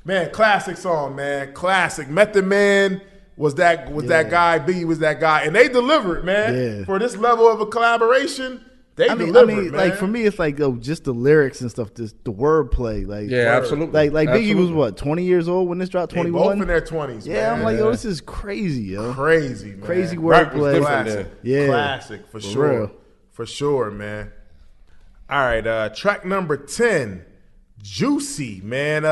Man, classic song, man. Classic. Method Man was that guy. Biggie was that guy. And they delivered, man. Yeah. For this level of a collaboration, they delivered, man. Like for me, it's like just the lyrics and stuff, just the wordplay. Like absolutely. Like Biggie was what, 20 years old when this dropped, 21? Both in their 20s, yeah, man. I'm like, yo, this is crazy, yo. Crazy, man. Crazy wordplay. Classic. Yeah. Classic, for sure. Real. For sure, man. All right, track number 10, Juicy, man.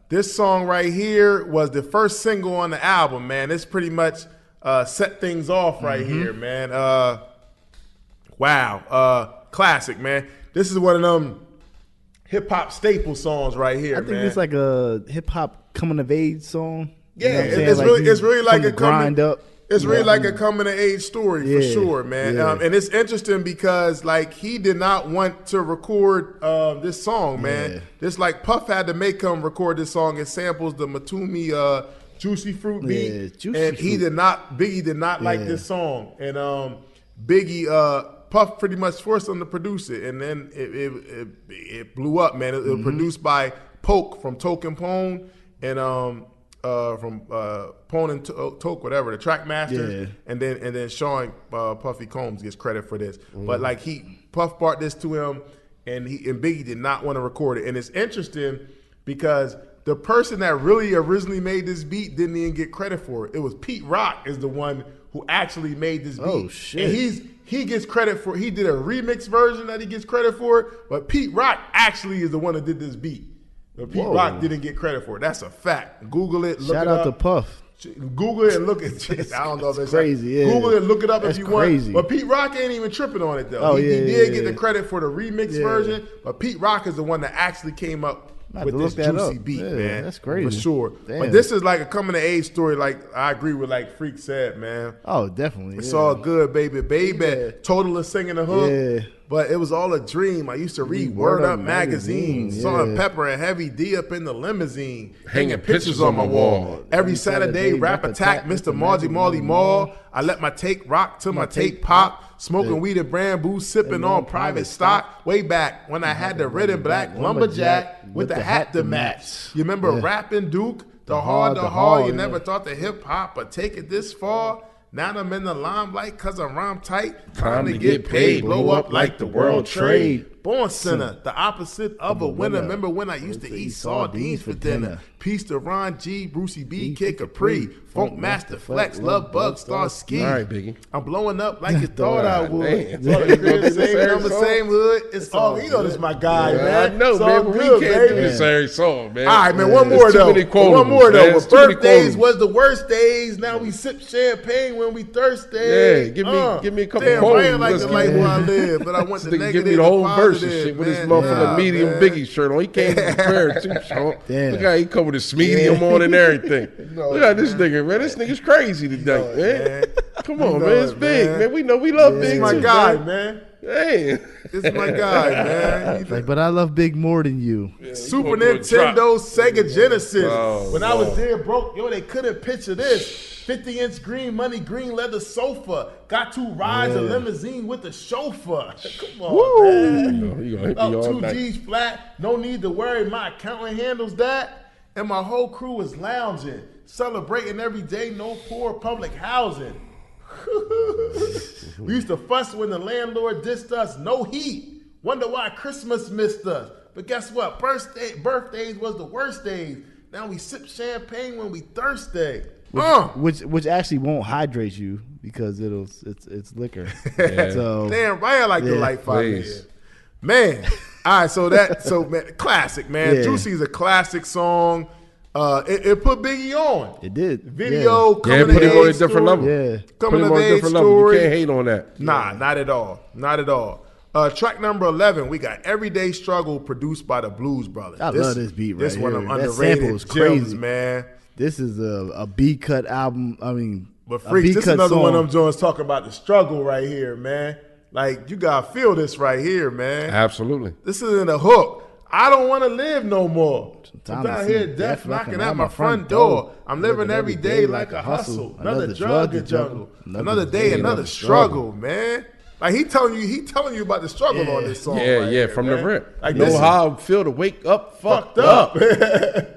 This song right here was the first single on the album, man. This pretty much set things off right here, man. Wow. Classic, man. This is one of them hip-hop staple songs right here, I think it's like a hip-hop coming-of-age song. Yeah, you know it's really like a grind up. It's really like a coming-of-age story for sure, man. Yeah. And it's interesting because, like, he did not want to record this song, man. Yeah. This, like, Puff had to make him record this song. It samples the Matumi Juicy Fruit beat. And Biggie did not like this song. And Biggie, Puff pretty much forced him to produce it. And then it blew up, man. It was produced by Poke from Token Pone and from Pone and Toke, whatever, the track masters, and then Sean Puffy Combs gets credit for this. But like Puff brought this to him, and Biggie did not want to record it. And it's interesting because the person that really originally made this beat didn't even get credit for it. It was Pete Rock is the one who actually made this beat. Oh, shit. And he gets credit for, he did a remix version that he gets credit for, but Pete Rock actually is the one that did this beat. But Pete Rock didn't get credit for it. That's a fact. Google it, look Shout it up. out to Puff. Google it and look at it. I don't know if it's crazy. Yeah. Google it, look it up That's if you crazy. want. But Pete Rock ain't even tripping on it though. Oh, he yeah, did get yeah. the credit for the remix version, but Pete Rock is the one that actually came up with this juicy beat, man. That's crazy. For sure. Damn. But this is like a coming of age story. Like I agree with like Freak said, man. Oh, definitely. It's all good, baby. Yeah. Total is singing the hook. Yeah. But it was all a dream. I used to read Word Up magazine. Salt and Pepper and Heavy D up in the limousine. Hanging pictures on my wall. Every Saturday, Rap Attack, Mr. Margie Marley Mall. I let my tape rock till my tape pop. Smoking weed and bamboo, sipping on private stock. Way back when I had the red and black lumberjack with the hat to match. You remember rapping Duke? The hard. You never thought the hip hop would take it this far. Now I'm in the limelight cause I rhyme tight. Time to get paid, blow up like the world trade. Born sinner, the opposite of a winner. Remember when I used to eat sardines for dinner? Peace to Ron G, Brucey B, Kid Capri, Funk Master Flex, Love Bug, Star Ski. All right, Biggie. I'm blowing up like you thought I would. Damn. Same number, same hood. It's all, you know this is my guy, man. I know, It's man, all but good, we can't do baby. this every song, man. All right, man, one more There's too though. many quotables, One more man. though. There's But too many birthdays quotables. was the worst days. Now we sip champagne when we thirsty. Yeah, give me a couple damn, quotes. I ain't like Let's the get life it. where I live, but I went to Nigga negative give me the whole to verse and positive, shit with his man. motherfucking Yeah, medium man. Biggie shirt on. He came prepared too, Sean. Damn. Look how he come with his medium on and everything. know Look it, at this nigga, man. This nigga's crazy today, it, man. man. Come on, know man. It's it, big, man. man. We know we love This Big is my too, guy, man. man. Hey. This is my guy, man. Like, but I love Big more than you. Super gonna do a Nintendo, drop. Sega Genesis. Oh, when I was Lord. there broke, they couldn't picture this. 50-inch green money, green leather sofa. Got to ride the limousine with the chauffeur. Come on, man. You gonna hit me Up all 2 night. G's flat. No need to worry. My accountant handles that. And my whole crew was lounging, celebrating every day. No poor public housing. We used to fuss when the landlord dissed us. No heat. Wonder why Christmas missed us. But guess what? Birthdays was the worst days. Now we sip champagne when we thirsty. Which actually won't hydrate you because it's liquor. Yeah. So Damn right, I like the life out please. here. Man. All right, so man, classic, man. Yeah. Juicy's a classic song. It put Biggie on. it did. Video Yeah, coming put of him on a age different story. level. Yeah. Put Coming him of on a age different level. You story. can't hate on that. Nah, not at all. Not at all. Track number 11, we got Everyday Struggle produced by the Blues Brothers. I love this beat right This one of here. them That underrated sample is gems, crazy. man. This is a B-cut album. I mean, But a Freaks, this is B-cut another song. one of them joints talking about the struggle right here, man. Like, you got to feel this right here, man. Absolutely. This isn't a hook. I don't want to live no more. Sometimes I'm I down see here, death knocking at my front door. I'm living every day like a hustle. Another drug to juggle. Another day, another struggle, man. Like he telling you about the struggle on this song. Yeah, right yeah, here, from man. the rip. Like Know this how I feel to wake up fucked up.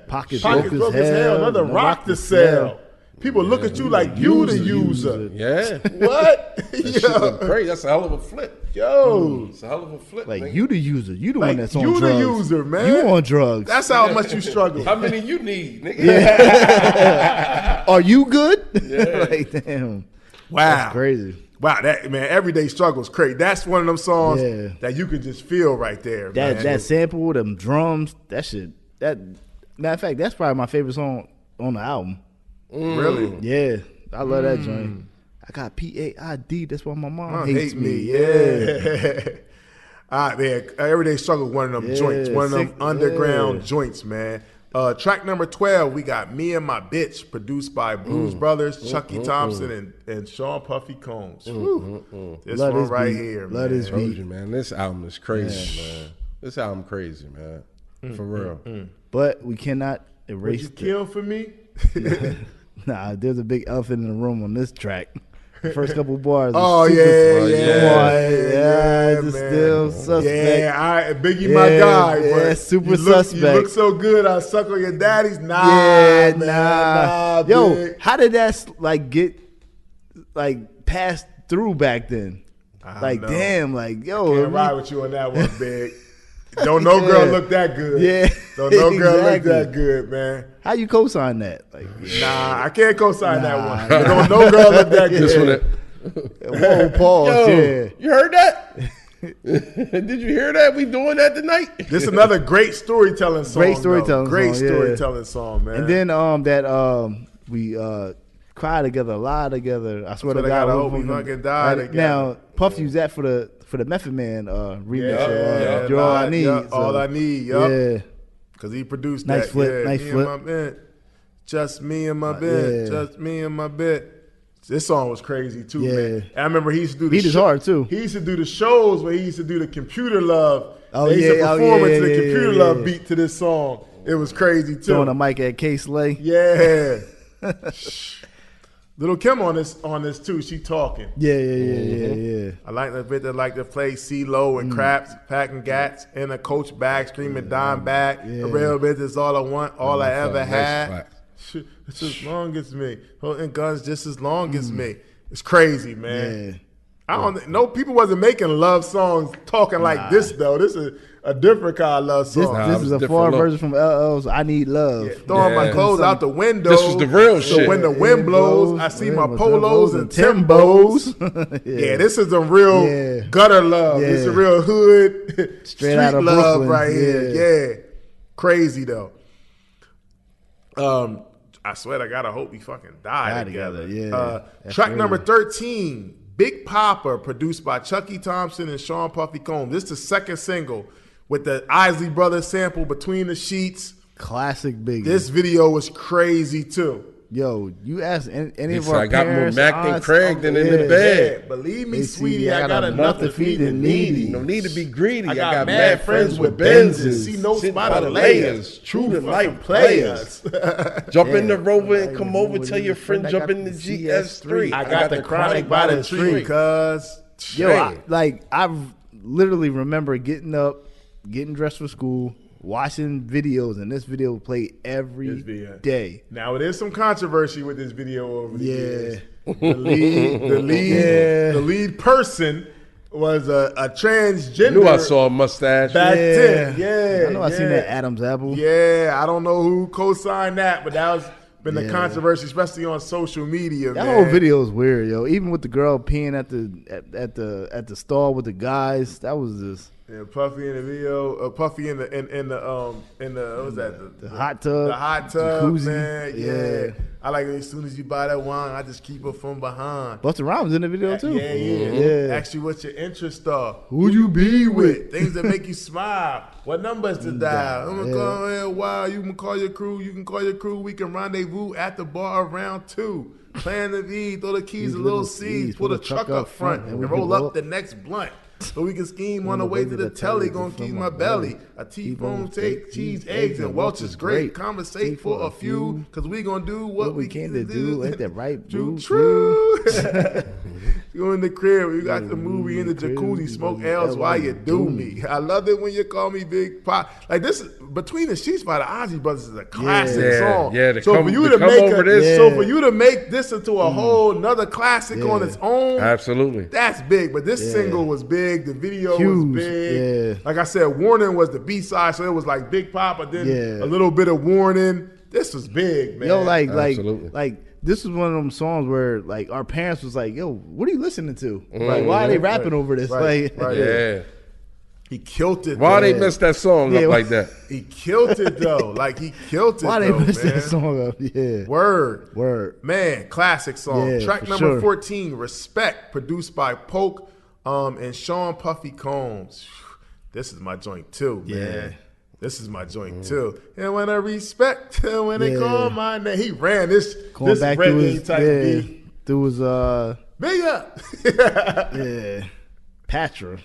Pocket Pocket broke as hell. Another rock to sell. People look at you like you the user. Yeah. What? That shit look crazy. That's a hell of a flip. Yo. It's a hell of a flip. Like nigga. you the user. You the Like, one that's on you the drugs. user, man. You on drugs. That's how much you struggle. How many you need, nigga? Are you good? Yeah. Like damn. Wow. That's crazy. Wow, that man, Everyday Struggle's crazy. That's one of them songs Yeah. that you can just feel right there. That man. that sample, them drums, that shit. That matter of fact, that's probably my favorite song on the album. Really? Yeah, I love that joint. I got PAID. That's why my mom hates Hate me. Yeah. All right, man. Everyday Struggle, one of them Yeah, joints, one of them sick, underground yeah. joints, man. Track number 12, we got Me and My Bitch, produced by Blues Brothers, Chucky Thompson, and Sean Puffy Combs. Whew. This Love one this right beat. here, Love man. this Told you, man. This album is crazy, man. This album crazy, man. For real. But we cannot Would erase you the kill for me? Nah, there's a big elephant in the room on this track. The first couple bars. Oh, is yeah, super- yeah. Come on, Yeah, it's man. still suspect. Yeah, all right, Biggie, my Yeah, guy. yeah, but super you look, suspect. You look so good. I suck on your daddy's. Nah, Yeah, man, nah. nah, Yo, Big. how did that like get like passed through back then? I Like, know. damn, like, Can't yo, ride with you on that one, Big. Don't no girl look that good. Yeah. Don't no girl look Exactly. that good, man. How you co-sign that? Like, Nah, I can't co-sign that Nah, one. Don't no girl look that This one, good. whoa, pause. yo, Yeah. you heard that? Did you hear that? We doing that tonight? This is another great storytelling song. Great storytelling Great song, yeah. storytelling song, man. And then we cry together, lie together. I swear to what I God, gotta we hope we from- fucking die together. Now, Puff used that for the Method Man remix yeah, of You're All I Need. yeah, all I need. Yup. Yeah. Because he produced Nice that. flip, Yeah, nice me flip. And my bit. Just me and my bit. yeah. Just me and my bit. This song was crazy too, Yeah. man. And I remember he used to do the Beat is hard, too. He used to do the shows where he used to do the Computer Love. Oh, They used to yeah, oh, perform yeah, into the yeah, Computer yeah, Love yeah. beat to this song. It was crazy too. Throwing a mic at K Slay. Yeah. Little Kim on this too. She talking. Yeah. I like the bit that like to play CeeLo and craps, packing gats in a coach bag, screaming dime bag. Yeah. A real bitch is all I want, all I ever Nice had. flex. Shit, it's as long as me. Holding guns just as long as me. It's crazy, man. Yeah. I don't know. People wasn't making love songs talking like this though. This is a different kind of love This, song. Nah, this it was is a different far look. version from LL's I Need Love. Throwing my Yeah. clothes out the window. This was the real so shit. when the wind blows, I see my with polos and Timbos. yeah. Yeah, this is a real Yeah. gutter love. This is a Yeah. real hood street out of love Brooklyn. right here. Yeah. Yeah, crazy though. I swear to God, I hope we fucking die together. yeah. That's Track real. number 13, Big Papa, produced by Chucky Thompson and Sean Puffy Combs. This is the second single with the Isley Brothers sample, Between the Sheets. Classic Biggie. This video was crazy too. Yo, you ask any He of said, our I got more parents, Mac than aunts, Craig than in uncles, the yeah. bed. Yeah, believe me, They see sweetie, I I got got enough to feed the needy. No need to be greedy. I got mad friends with Benzes. See no Sit spot by of the layers. True to Fucking life players. Jump in the Yeah. Rover and come over. Tell your friend jump in the GS3. I got the chronic by the tree, cuz. Yo, Hey. I literally remember getting up, getting dressed for school, watching videos, and this video would play every This video. day. Now, there's some controversy with this video over the Yeah. years. The lead person was a transgender. Knew I saw a mustache. back then. Yeah, I know I seen that Adam's apple. Yeah, I don't know who co-signed that, but that was been the Yeah. controversy, especially on social media. That man. whole video is weird, yo. Even with the girl peeing at the stall with the guys, that was just Yeah, Puffy in the video, Puffy in the what was that? the hot tub, The hot tub, jacuzzi. man. Yeah. Yeah. I like it as soon as you buy that wine, I just keep her from behind. Busta Rhymes in the video too. Yeah, yeah. Yeah. Ask you what your interests are. Who you be with? Things that make you smile. What numbers to dial? I'm gonna call here. Wow, you can call your crew. You can call your crew. We can rendezvous at the bar around 2. Plan the V, throw the keys to little C's, pull the truck up front, and roll up the next blunt. So we can scheme on the way to the telly, gonna keep my belly. A T-bone steak, cheese, eggs, and Welch is great. Conversate for a few, cause we gonna do what we came can to do. Ain't that right, True, boo? true. You in the crib, you got the movie in the jacuzzi, smoke L's while you do me. I love it when you call me Big Pop. Like this, Between the Sheets by the Ozzy Brothers is a classic Yeah, song. yeah, to so come- for you to to come make over a, this- so for you to make this into a whole another classic on Yeah. its own, Absolutely. that's big. But this single was big. The video was Huge, big. yeah. Like I said, Warning was the B side, so it was like Big Papa, then Yeah. a little bit of Warning. This was big, man. Yo, Absolutely. like this was one of them songs where like our parents was like, "Yo, what are you listening to? Like, why are they rapping over this?" Right, Like, right. Yeah. He killed it. Why though. they messed that song Yeah. up like that? He killed it though. Like he killed it. why they though, messed man. that song up? Yeah, Word. Man, classic song. Yeah, Track for number sure. 14, Respect, produced by Polk and Sean Puffy Combs. This is my joint too, man. This is my joint too. And when I respect, when they Yeah. call my name, he ran this going back to reggae his type beat. through his Big up. yeah, Patra.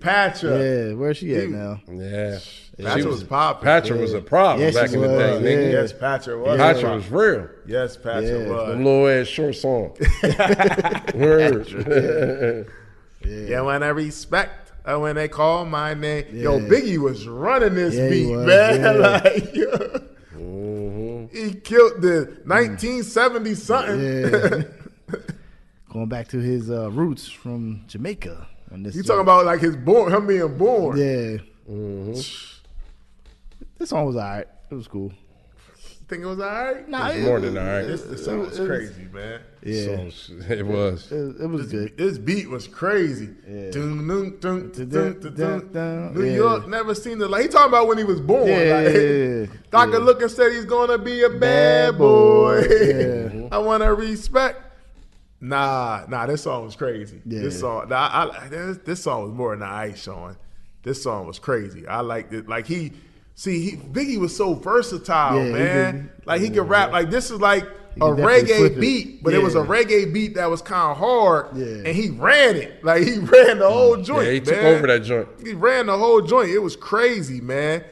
Patra. Yeah, where's she at He- now? Yeah. Patra was popping. Patra was a problem Yeah, back she in the was, day, nigga. yeah. Yes, Patra was. Patra was real. Yes, Patra Yeah. was. Them little ass short song. Word. Yeah, when I respect, when they call my name. Yo, Yeah. Biggie was running this Yeah, he beat, was, man. yeah. Like, yo, he killed the 1970 something. Yeah. Going back to his roots from Jamaica. On this You talking about like him being born? Yeah. This song was alright. It was cool. Think it was all right? Nah, It's more than all right. This song was crazy, man. Yeah, It was. it was good. This beat was crazy. Yeah. Dun, dun, dun, dun, dun, dun, dun. Dun. New Yeah. York never seen the like. He talking about when he was born. Yeah, like, yeah. Dr. Looking said he's gonna be a bad boy. Yeah. I want to respect. Nah, this song was crazy. Yeah. This song, this song was more than the ice, Sean. This song was crazy. I liked it. Like Biggie was so versatile, Yeah, he man. could- Like he could rap. Like this is like a could definitely flip reggae it. beat, but it was a Yeah. reggae beat that was kind of hard, Yeah. and he ran it. Like he ran the whole joint. Yeah, he took man. over that joint. He ran the whole joint. It was crazy, man.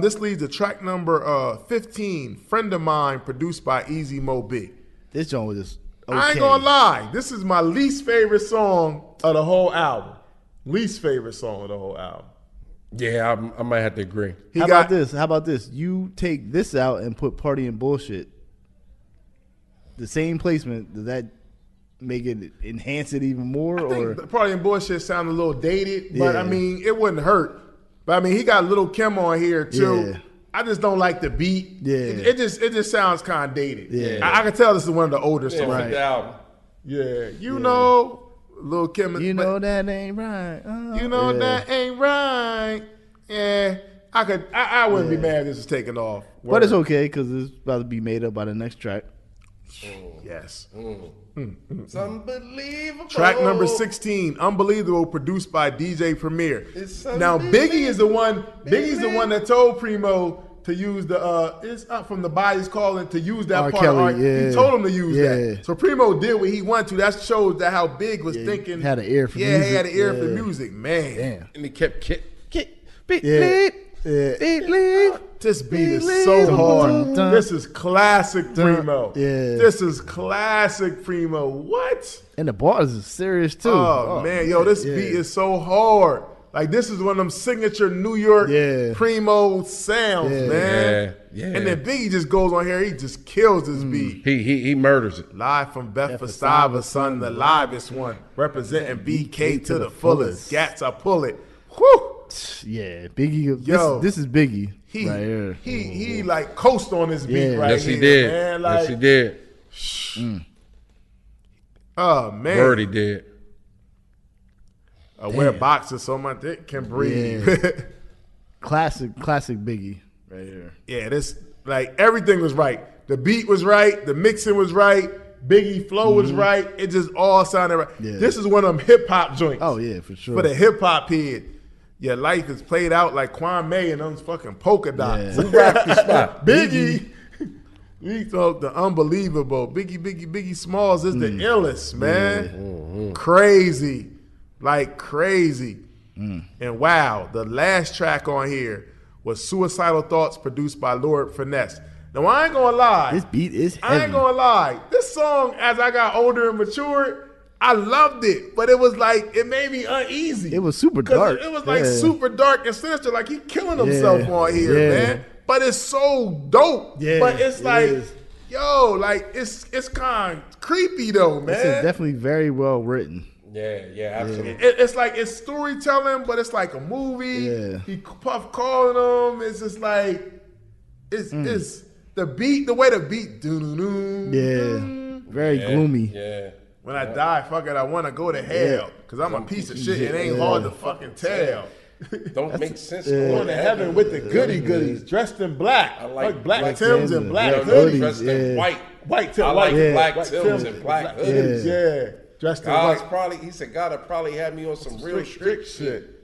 This leads to track number 15, Friend of Mine, produced by Easy Mo Big. This joint was just okay. I ain't gonna lie. This is my least favorite song of the whole album. Least favorite song of the whole album. Yeah, I might have to agree. How about this? How about this? You take this out and put Party and Bullshit. The same placement. Does that make it enhance it even more? I Or think the Party and Bullshit sound a little dated, but Yeah. I mean, it wouldn't hurt. But I mean, he got Lil' Kim on here too. Yeah. I just don't like the beat. Yeah. It just sounds kind of dated. Yeah. I can tell this is one of the older Yeah, songs. for the album. Yeah, you know, Lil' Kim. you but- know that ain't right. You know Yeah. that ain't right. Yeah, I wouldn't be mad if this was taken off. But it's okay because it's about to be made up by the next track. Yes. It's unbelievable. Track number 16, Unbelievable, produced by DJ Premier. It's Now Biggie is the one. Biggie's the one that told Primo to use the it's up from the body's calling to use that R. part. Kelly, He yeah. told him to use Yeah. that. So Primo did what he wanted to. That shows that how Big was thinking. had an ear for Yeah, he music. had an ear for Yeah. music, man. Damn. And he kept beat, Yeah. Yeah. This beat is so hard. Dun. This is classic Primo. Yeah. This is classic Primo. What? And the bars is serious too. Oh, man, yo, this yeah. beat is so hard. Like this is one of them signature New York Yeah. Primo sounds, Yeah. man. Yeah. And then Biggie just goes on here, he just kills this beat. He murders it. Live from Bedford-Stuyvesant, son, the livest one, representing BK to the fullest. Gats, I pull it. Whew. Yeah, Biggie. Yo. This is Biggie He right here. he like coast on this beat Yeah. right Yes, here, he did. man. Like, Yes, he did. Oh man, Word, he did. I wear boxes so my dick can breathe. Classic Biggie right here. Yeah, this like everything was right. The beat was right. The mixing was right. Biggie flow was right. It just all sounded right. Yeah. This is one of them hip hop joints. Oh yeah, for sure. For the hip hop head. Your life is played out like Kwame and those fucking polka dots. Yeah. Who rapped the spot? Biggie. We talk the unbelievable. Biggie Smalls is the illest, man. Crazy. Like crazy. And wow, the last track on here was Suicidal Thoughts produced by Lord Finesse. Now I ain't gonna lie. This beat is heavy. I ain't gonna lie. This song, as I got older and matured, I loved it, but it was like it made me uneasy. It was super 'Cause dark. It was like Yeah. super dark and sinister, like he killing himself Yeah. on here, Yeah. man. But it's so dope. Yeah, but it's it like, is. yo, like it's kind of creepy though, man. This is definitely very well written. Yeah, absolutely. It's like it's storytelling, but it's like a movie. Yeah. He Puff calling him. It's just like it's the beat, the way the beat. Yeah, very gloomy. Yeah. When I die, fuck it, I want to go to hell. Because I'm a piece of shit. It ain't hard to fucking tell. Don't make sense. Going to heaven with the goody goodies, dressed in black. I like black black Timbs Timbs and and black Yeah, hoodies. dressed in yeah. white. White Timbs. I like Yeah. black White Timbs and black black hoodies. Yeah. Dressed in God's white. probably, he said, God have probably had me on some real strict shit.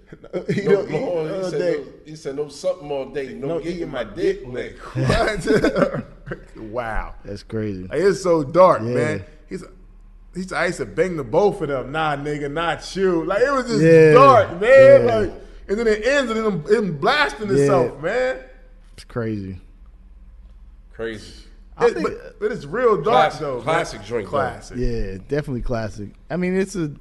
He No, don't eat Lord, all he, said, day. no, he said, no something all day. No, No eating my dick lick. What? Wow. That's crazy. Like, it's so dark, Yeah. man. He said, I used to bang the both of them. Nah, nigga, not you. Like, it was just Yeah. dark, man. Yeah. Like, and then it ends with him blasting himself, man. It's crazy. Crazy. But it's real dark, Classic- though. man. classic joint, though. Classic. Yeah, definitely classic. I mean, it's a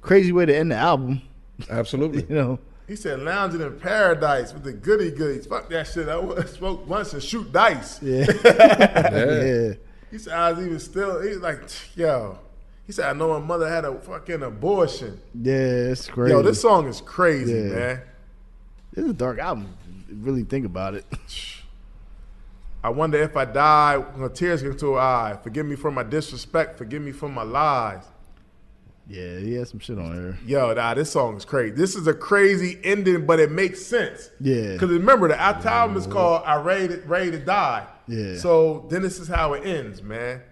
crazy way to end the album. Absolutely. You know. He said, lounging in paradise with the goody goodies. Fuck that shit. I want to smoke once and shoot dice. Yeah. yeah. He said, I was even still, he was like, yo. He said, I know my mother had a fucking abortion. Yeah, it's crazy. Yo, this song is crazy, Yeah. man. This is a dark album. Really think about it. I wonder if I die when tears get into her eye. Forgive me for my disrespect. Forgive me for my lies. Yeah, he had some shit on there. Yo, this song is crazy. This is a crazy ending, but it makes sense. Yeah. Because remember, the album is called I Ready to Die. Yeah. So then this is how it ends, man.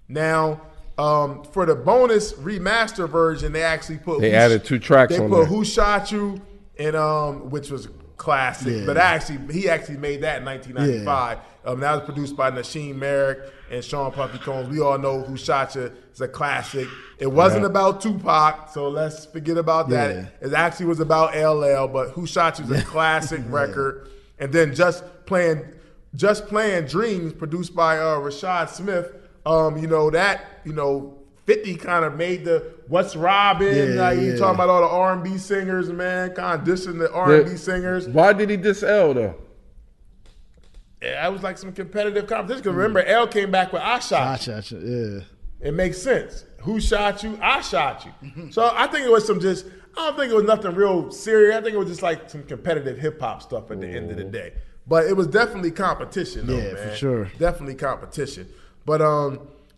Now, for the bonus remaster version, they actually put added 2 tracks on there. They put Who Shot You, and which was classic. Yeah. But he actually made that in 1995. That was produced by Nasheem Merrick and Sean Puffy Combs. We all know Who Shot You is a classic. It wasn't about Tupac, so let's forget about that. Yeah. It actually was about LL, but Who Shot You is a classic record. And then Just Playing Dreams, produced by Rashad Smith. 50 kind of made the What's Robin. You talking about all the R&B singers, man, kind of dissing the R&B singers. Why did he diss L though? Yeah, that was like some competitive competition. Because remember, L came back with I Shot You. Yeah. It makes sense. Who shot you? I shot you. So I think it was I don't think it was nothing real serious. I think it was just like some competitive hip hop stuff at the end of the day. But it was definitely competition, though, man. For sure. Definitely competition. But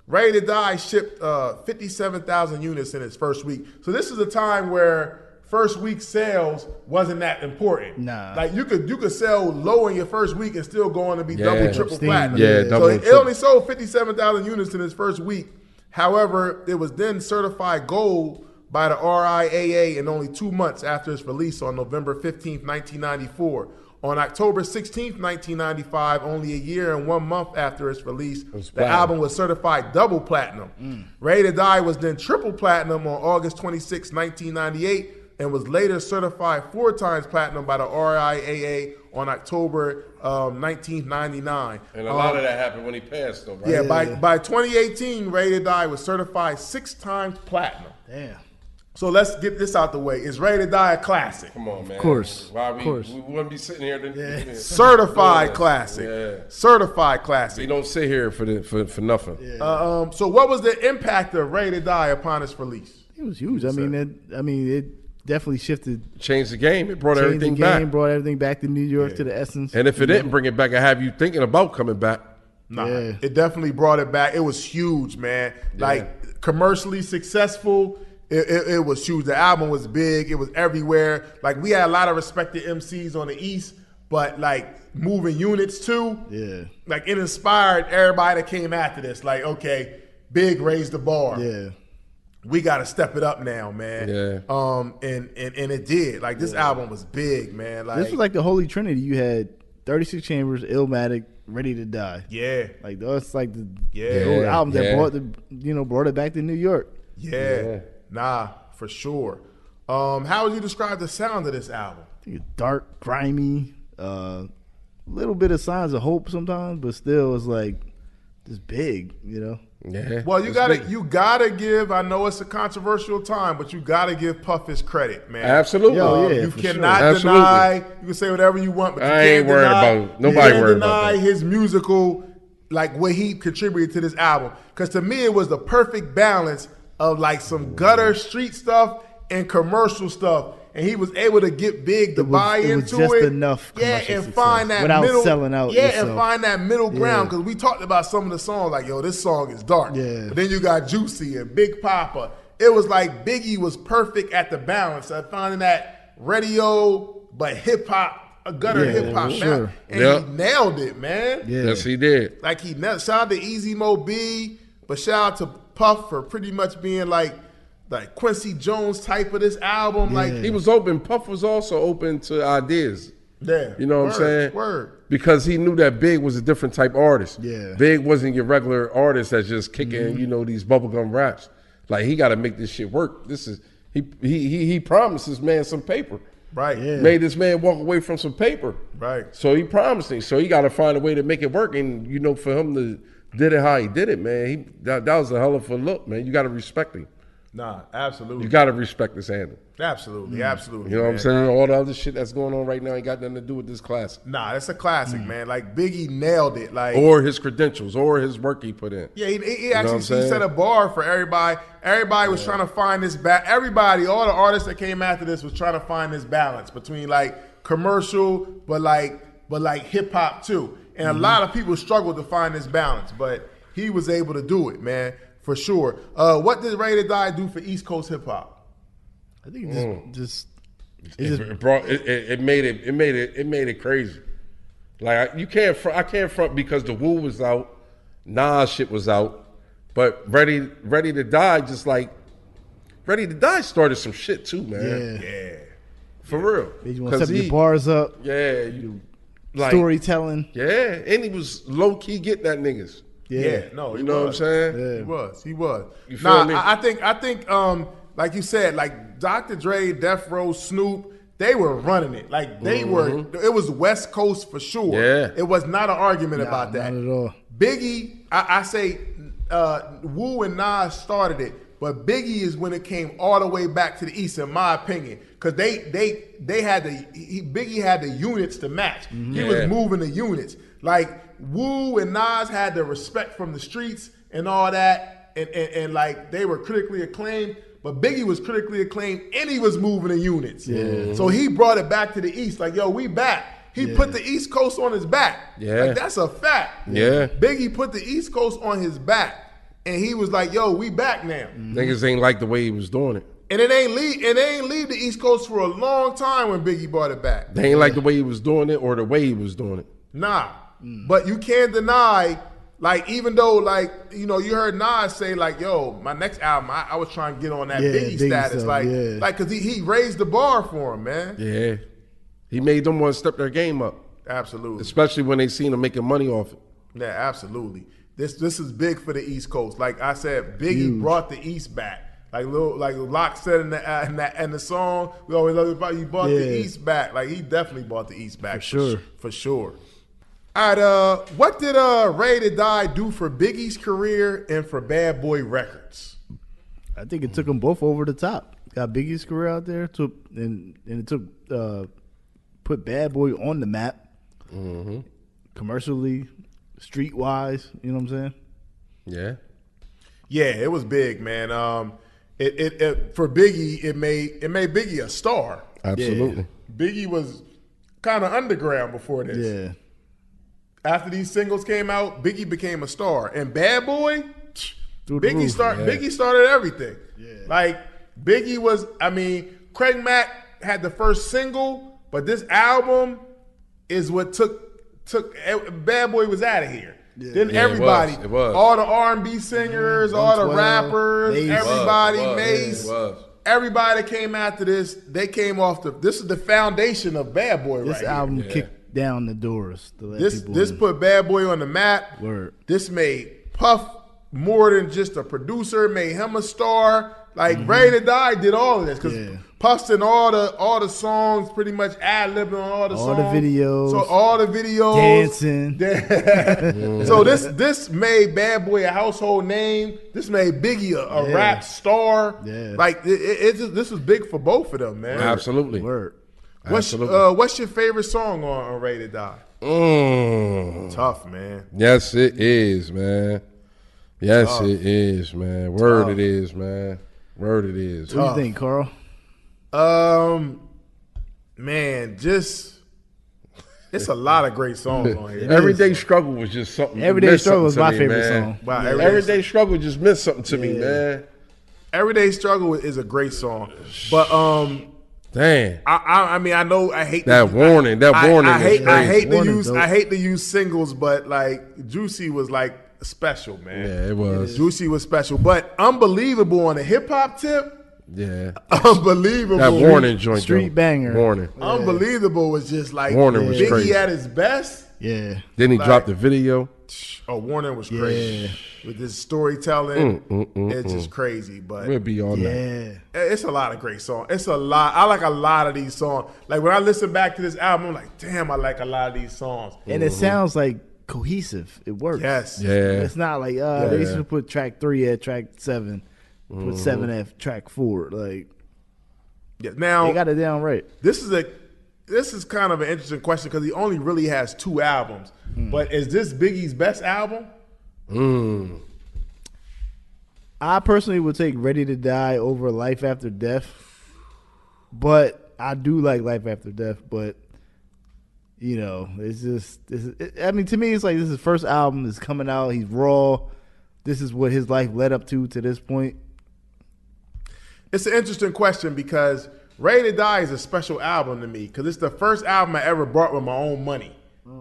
Ready to Die shipped 57,000 units in its first week. So this is a time where first week sales wasn't that important. Nah. Like you could sell low in your first week and still go on to be double, triple platinum. Yeah, so double, it only sold 57,000 units in its first week. However, it was then certified gold by the RIAA in only 2 months after its release on November 15th, 1994. On October 16th, 1995, only a year and 1 month after its release, the album was certified double platinum. Ready to Die was then triple platinum on August 26, 1998, and was later certified 4 times platinum by the RIAA on October 1999. And a lot of that happened when he passed, though, right? Yeah, by 2018, Ready to Die was certified 6 times platinum. Damn. So let's get this out the way. Is Ready to Die a classic? Come on, man. Of course. Why Of course. we wouldn't be sitting here. Certified classic. Yeah. Certified classic. You don't sit here for nothing. Yeah. So what was the impact of Ready to Die upon its release? It was huge. It definitely shifted. Changed the game. It brought Changed everything the game, back. brought everything back to New York, to the essence. And if it didn't bring it back, I have you thinking about coming back. Nah, Yeah. it definitely brought it back. It was huge, man. Like commercially successful. It was huge. The album was big. It was everywhere. Like we had a lot of respected MCs on the East, but like moving units too. Yeah. Like it inspired everybody that came after this. Like, okay, Big raised the bar. Yeah. We got to step it up now, man. Yeah. And it did. Like this album was big, man. Like This was like the Holy Trinity. You had 36 Chambers, Illmatic, Ready to Die. yeah, Like that's like the Yeah. old album that Yeah. brought it back to New York. yeah, nah, for sure. How would you describe the sound of this album? I think it's dark, grimy, little bit of signs of hope sometimes, but still it's like just big, you know. Yeah. Well, you It's gotta big. give. I know it's a controversial time, but you gotta give Puff his credit, man. Absolutely. Yo, yeah. You for cannot sure. Absolutely. deny. You can say whatever you want, but you I ain't can't worried deny, about- nobody you can't worried about deny that. his musical, like what he contributed to this album. Because to me, it was the perfect balance of like some gutter street stuff and commercial stuff. And he was able to get Big to buy it was into just it. enough Yeah, commercial and success find that without middle, selling out Yeah, yourself. and find that middle ground. Yeah. Because we talked about some of the songs, like, yo, this song is dark. Yeah. But then you got Juicy and Big Papa. It was like Biggie was perfect at the balance of finding that radio, but hip hop, a gutter Yeah, hip hop, sure. and Yep. he nailed it, man. Yeah. Yes, he did. Like shout out to Easy Mo B, but shout out to Puff for pretty much being like Quincy Jones type of this album. Like He was open. Puff was also open to ideas. yeah, You know what I'm saying? Word. Because he knew that Big was a different type artist. Yeah. Big wasn't your regular artist that's just kicking, these bubblegum raps. Like he got to make this shit work. This is he promised this man some paper. Right. Yeah. Made this man walk away from some paper. Right. So he promised him. So he got to find a way to make it work. And for him to did it how he did it, man, that was a hell of a look, man. You got to respect him. Nah, absolutely. You got to respect this handle. Absolutely, absolutely. You know what I'm man. saying? All the other shit that's going on right now ain't got nothing to do with this classic. Nah, it's a classic, man. Like Biggie nailed it. Like Or his credentials, or his work he put in. yeah, he know actually what I'm he saying? set a bar for everybody. Everybody was trying to find this Everybody, all the artists that came after this was trying to find this balance between like commercial, but like hip hop too. And a lot of people struggle to find this balance, but he was able to do it, man, for sure. What did Ready to Die do for East Coast hip hop? I think it just it made it crazy. Like I can't front because the Wu was out, Nas shit was out, but Ready to Die just like Ready to Die started some shit too, man. Yeah. For real. you want to set your bars up. Yeah, like, storytelling. Yeah, and he was low key getting that niggas. Yeah, no, you know what I'm saying? Yeah. He was. You feel me? I think, like you said, like Dr. Dre, Death Row, Snoop, they were running it. Like they were. It was West Coast for sure. Yeah, it was not an argument about that. Not at all. Biggie, I say, Wu and Nas started it, but Biggie is when it came all the way back to the East, in my opinion, because they had Biggie had the units to match. He was moving the units. Like Wu and Nas had the respect from the streets and all that, and like they were critically acclaimed. But Biggie was critically acclaimed, and he was moving the units. Yeah. So he brought it back to the East. Like, yo, we back. He put the East Coast on his back. Yeah. Like, that's a fact. Yeah. Biggie put the East Coast on his back, and he was like, yo, we back now. Niggas ain't like the way he was doing it. And it ain't leave the East Coast for a long time when Biggie brought it back. They ain't like the way he was doing it or the way he was doing it. Nah. But you can't deny, like, even though, like, you know, you heard Nas say, like, yo, my next album, I was trying to get on that Biggie status. Stuff, like, because he raised the bar for him, man. Yeah. He made them want to step their game up. Absolutely. Especially when they seen him making money off it. Yeah, absolutely. This is big for the East Coast. Like I said, Biggie brought the East back. Like Locke said in the song, we always love about he brought the East back. Like he definitely brought the East back for sure. All right, what did Ready to Die do for Biggie's career and for Bad Boy Records? I think it took them both over the top. Got Biggie's career out there, and it took put Bad Boy on the map, commercially, streetwise. You know what I'm saying? Yeah. Yeah, it was big, man. It for Biggie, it made Biggie a star. Absolutely. Yeah. Biggie was kind of underground before this. Yeah. After these singles came out, Biggie became a star. And Bad Boy, Biggie started everything. Yeah. Like Biggie was, I mean, Craig Mack had the first single, but this album is what took Bad Boy was out of here. Yeah. Then everybody, it was. all the R&B singers, all the rappers, Mace, everybody that came after this, they came off this is the foundation of Bad Boy this album kicked down the doors to let people this in. Put Bad Boy on the map. Word. This made Puff more than just a producer, made him a star. Like Ready to Die did all of this because Puff's in all the songs, pretty much ad-libbing on all the songs. All the videos. So all the videos. Dancing. So this made Bad Boy a household name. This made Biggie a rap star. Yeah. Like this was big for both of them, man. Absolutely. Word. What's your favorite song on Ready to Die? Tough, man. Yes, it is, man. Yes, tough. It is, man. Word, tough. It is, man. Word, it is. What do you think, Carl? Man, it's a lot of great songs on here. Everyday Struggle was just something. Everyday Struggle was my favorite song. Wow, Everyday Struggle just meant something to me, man. Everyday Struggle is a great song, but damn. I mean, I know I hate that warning. That warning. I hate to use singles, but like Juicy was like special, man. Yeah, it was. Juicy was special, but Unbelievable on a hip hop tip. Yeah, Unbelievable. That warning joint, street banger. Warning. Yeah. Unbelievable was just like Warning was Biggie crazy. at his best. Yeah. Then he dropped the video. Oh, Warning was crazy with his storytelling. It's just crazy, but we'll be on that. It's a lot of great songs. It's a lot. I like a lot of these songs. Like when I listen back to this album, I'm like, damn, I like a lot of these songs. And it sounds like cohesive. It works. Yes. Yeah. It's not like they used to put track 3 at track 7, put 7 at track 4. Like, now they got it down right. This is kind of an interesting question because he only really has 2 albums. But is this Biggie's best album? I personally would take Ready to Die over Life After Death, but I do like Life After Death. But You know, it's just. I mean, to me, it's like this is his first album. It's coming out. He's raw. This is what his life led up to this point. It's an interesting question because Ready to Die is a special album to me because it's the first album I ever bought with my own money.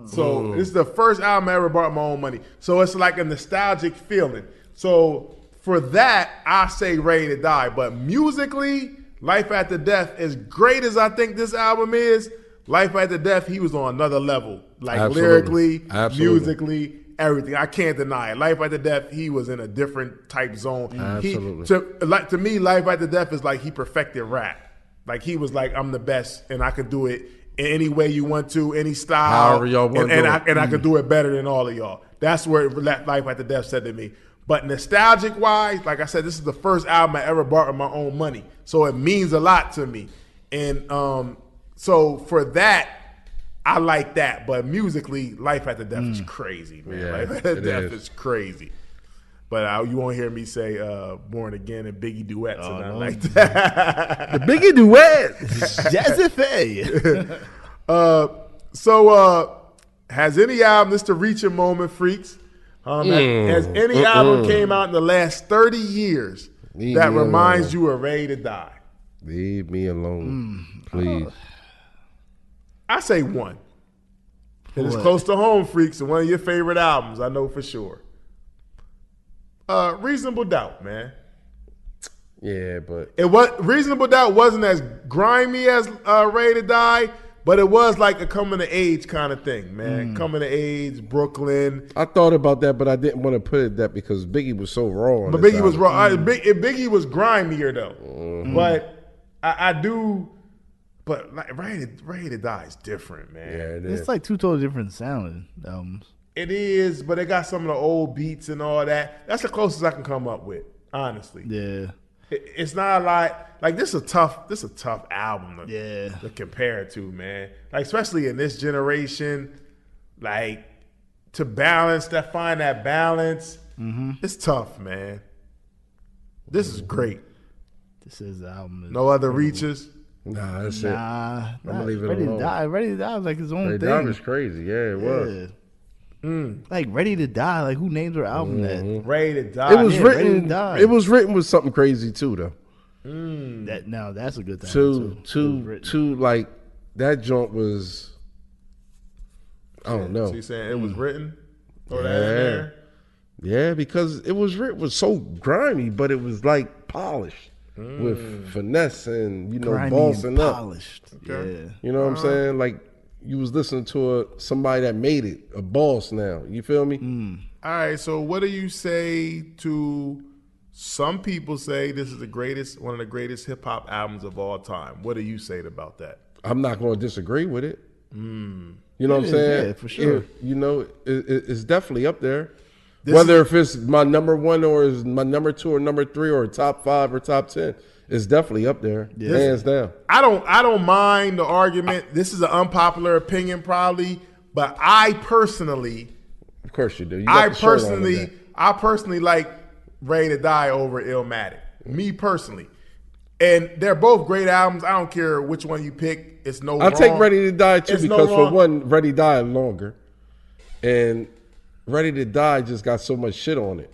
So this is the first album I ever bought with my own money. So it's like a nostalgic feeling. So for that, I say Ready to Die. But musically, Life After Death, as great as I think this album is, Life After Death, he was on another level. Like lyrically, musically, everything. I can't deny it. Life After Death, he was in a different type zone. Absolutely. To me, Life After Death is like he perfected rap. Like he was like, I'm the best and I can do it in any way you want to, any style. However y'all want to do it. And I can do it better than all of y'all. That's where Life After Death said to me. But nostalgic-wise, like I said, this is the first album I ever bought with my own money. So it means a lot to me. And so for that, I like that. But musically, Life After Death is crazy, man. Yeah, Life After Death is crazy. But you won't hear me say Born Again and Biggie duets and nothing like that. The Biggie duet. Jazzy Faye. So has any album, this the reaching moment, freaks, has any album came out in the last 30 years that reminds you of Ready to Die? Leave me alone, please. I say one. And it's close to home, freaks, and one of your favorite albums, I know for sure. Reasonable Doubt, man. Yeah, but Reasonable Doubt wasn't as grimy as Ready to Die, but it was like a coming of age kind of thing, man. Coming of age, Brooklyn. I thought about that, but I didn't want to put it that because Biggie was so raw. But Biggie was raw. Biggie was grimier though. But I do. But like Ready to Die is different, man. Yeah, it is. It's like two totally different sounding albums. It is, but it got some of the old beats and all that. That's the closest I can come up with, honestly. Yeah. It's not like this is a tough album to compare it to, man. Like especially in this generation, like to find that balance. It's tough, man. This is great. This is the album. No other reaches. Nah, that's it. I'm gonna leave it Ready alone. to Die. Ready to Die was like his own Ready thing. to Die was crazy. Yeah, it was. Like Ready to Die. Like who named their album that? Ready to Die. It was Ready to written. Die. It was written with something crazy too, though. That's a good thing. Two, like that joint was. I don't know. So you saying it was written? Throw that in there. Yeah, because it was written was so grimy, but it was like polished with finesse and Grimy bossing and up. polished. Okay. Yeah. You know what I'm saying? Like you was listening to somebody that made it, a boss now. You feel me? All right, so what do you say to some people say this is one of the greatest hip hop albums of all time? What do you say about that? I'm not going to disagree with it. You know what I'm saying? Yeah, for sure. It's definitely up there. Whether if it's my number one or is my number two or number three or top 5 or top 10, it's definitely up there, hands down. I don't mind the argument. This is an unpopular opinion, probably, but I personally, Of course you do. I personally like Ready to Die over Illmatic. Me personally. And they're both great albums. I don't care which one you pick. It's no I'll wrong. take Ready to Die too It's no because for wrong. one, Ready to Die longer. And Ready to Die just got so much shit on it.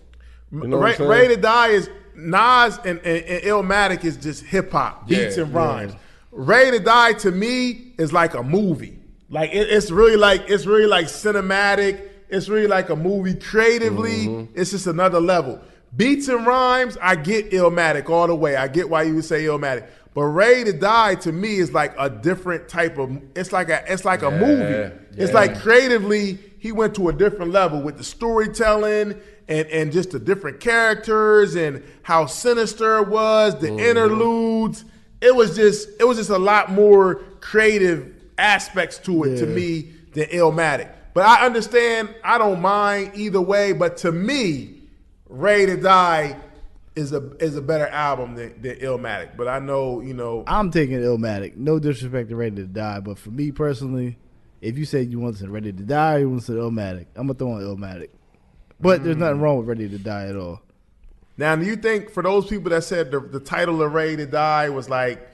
You know what I'm saying? Ready to Die is Nas and Illmatic is just hip hop, beats and rhymes. Ready to Die to me is like a movie. Like it's really like cinematic. It's really like a movie creatively. It's just another level. Beats and rhymes, I get Illmatic all the way. I get why you would say Illmatic. But Ready to Die to me is like a different type of. It's like a movie. It's like creatively he went to a different level with the storytelling and just the different characters and how sinister it was, the interludes. It was just a lot more creative aspects to it to me than Illmatic. But I understand. I don't mind either way. But to me, Ready to Die is a better album than Illmatic. But I know, I'm taking Illmatic. No disrespect to Ready to Die, but for me personally, if you say you want to Ready to Die, you want to Illmatic, I'm gonna throw on Illmatic. But there's nothing wrong with Ready to Die at all. Now, do you think for those people that said the title of Ready to Die was like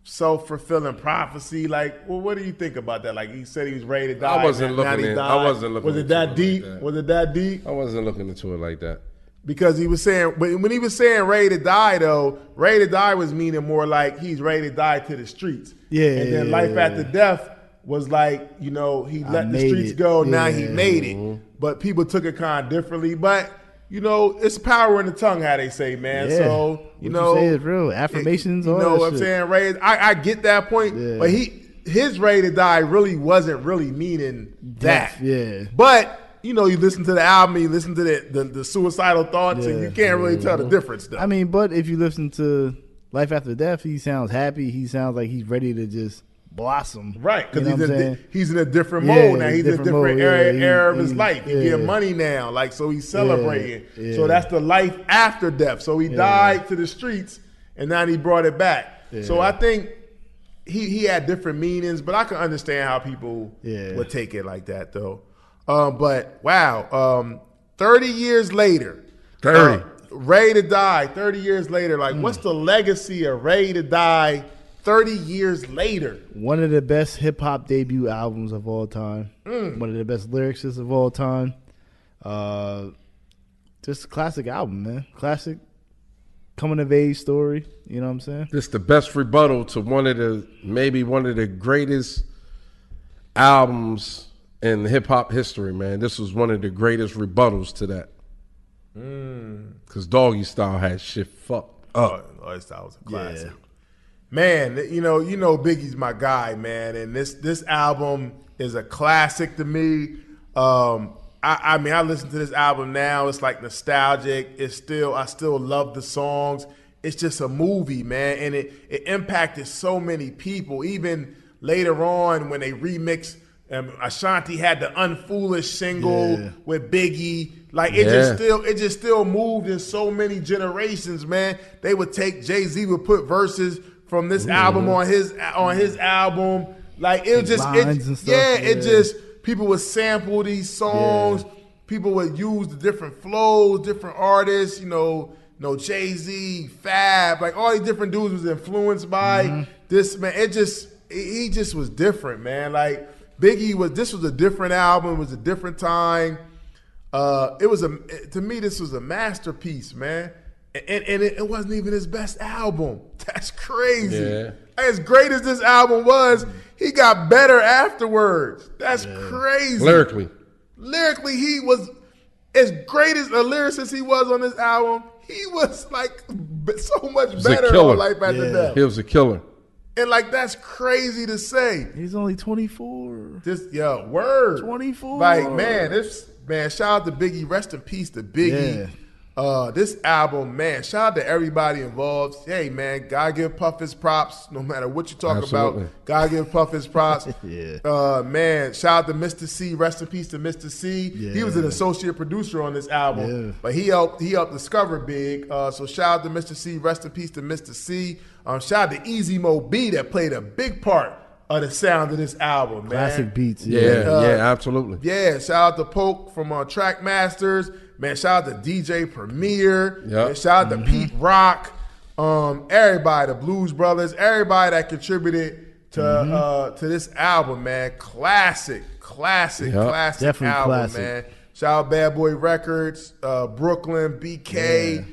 self-fulfilling prophecy. Like, well, what do you think about that? Like, he said he was ready to die. I wasn't now looking he in. died. I wasn't looking. Was it into that like deep? that. Was it that deep? I wasn't looking into it like that. Because he was saying, but when he was saying ready to die, though, ready to die was meaning more like he's ready to die to the streets. Yeah, And then life after death was like, he let the streets go. Yeah. Now he made it. But people took it kind of differently. But, it's power in the tongue, how they say, man. Yeah. So, What you say is real. Affirmations, all you know that what I'm shit. saying? Ready, I get that point. Yeah. But his ready to die really wasn't really meaning that. Death, yeah. But, you listen to the album, you listen to the suicidal thoughts, and Yeah. you can't really tell the difference, though. I mean, but if you listen to Life After Death, he sounds happy. He sounds like he's ready to just blossom. right, because You know what I'm saying? he's in a different Yeah, mode now. He's in a different different mode, era of he- his life. He's yeah. getting money now, like, so he's celebrating. Yeah. So that's the life after death. So he died to the streets, and now he brought it back. So I think he had different meanings, but I can understand how people would take it like that, though. But wow, 30 years later, 30. Ready to Die. 30 years later, like, what's the legacy of Ready to Die? 30 years later. One of the best hip hop debut albums of all time. One of the best lyricists of all time. Just a classic album, man. Classic coming of age story. You know what I'm saying? This the best rebuttal to maybe one of the greatest albums in hip hop history, man. This was one of the greatest rebuttals to that. Because Doggy Style had shit fucked up. Oh, that was a classic. Man, you know Biggie's my guy, man, and this album is a classic to me. I mean, I listen to this album now. It's like nostalgic. I still love the songs. It's just a movie, man, and it impacted so many people. Even later on, when they remixed, Ashanti had the Unfoolish single with Biggie. Like it just still moved in so many generations, man. They would take Jay-Z would put verses from this album on his album. Like it was just lines and stuff, people would sample these songs. People would use the different flows, different artists, Jay-Z, Fab, like all these different dudes was influenced by this, man. He just was different, man. Like Biggie this was a different album, it was a different time. To me, this was a masterpiece, man. And it wasn't even his best album. That's crazy. Yeah. As great as this album was, he got better afterwards. That's crazy. Lyrically, he was as great as a lyricist he was on this album. He was like so much better on Life After Death. He was a killer. And like that's crazy to say. He's only 24. Word. 24. Like, man, shout out to Biggie. Rest in peace to Biggie. This album, man, shout out to everybody involved. Hey, man, gotta give Puff his props. No matter what you talk about, gotta give Puff his props. Man, shout out to Mr. C. Rest in peace to Mr. C. He was an associate producer on this album, but he helped discover Big. So shout out to Mr. C. Rest in peace to Mr. C. Shout out to Easy Mo B that played a big part of the sound of this album, man. Classic beats. Absolutely. Yeah, shout out to Polk from Track Masters. Man, shout out to DJ Premier. Man, shout out to Pete Rock. Everybody, the Blues Brothers, everybody that contributed to this album, man. Classic Definitely album, classic. man. Shout out Bad Boy Records, Brooklyn, BK,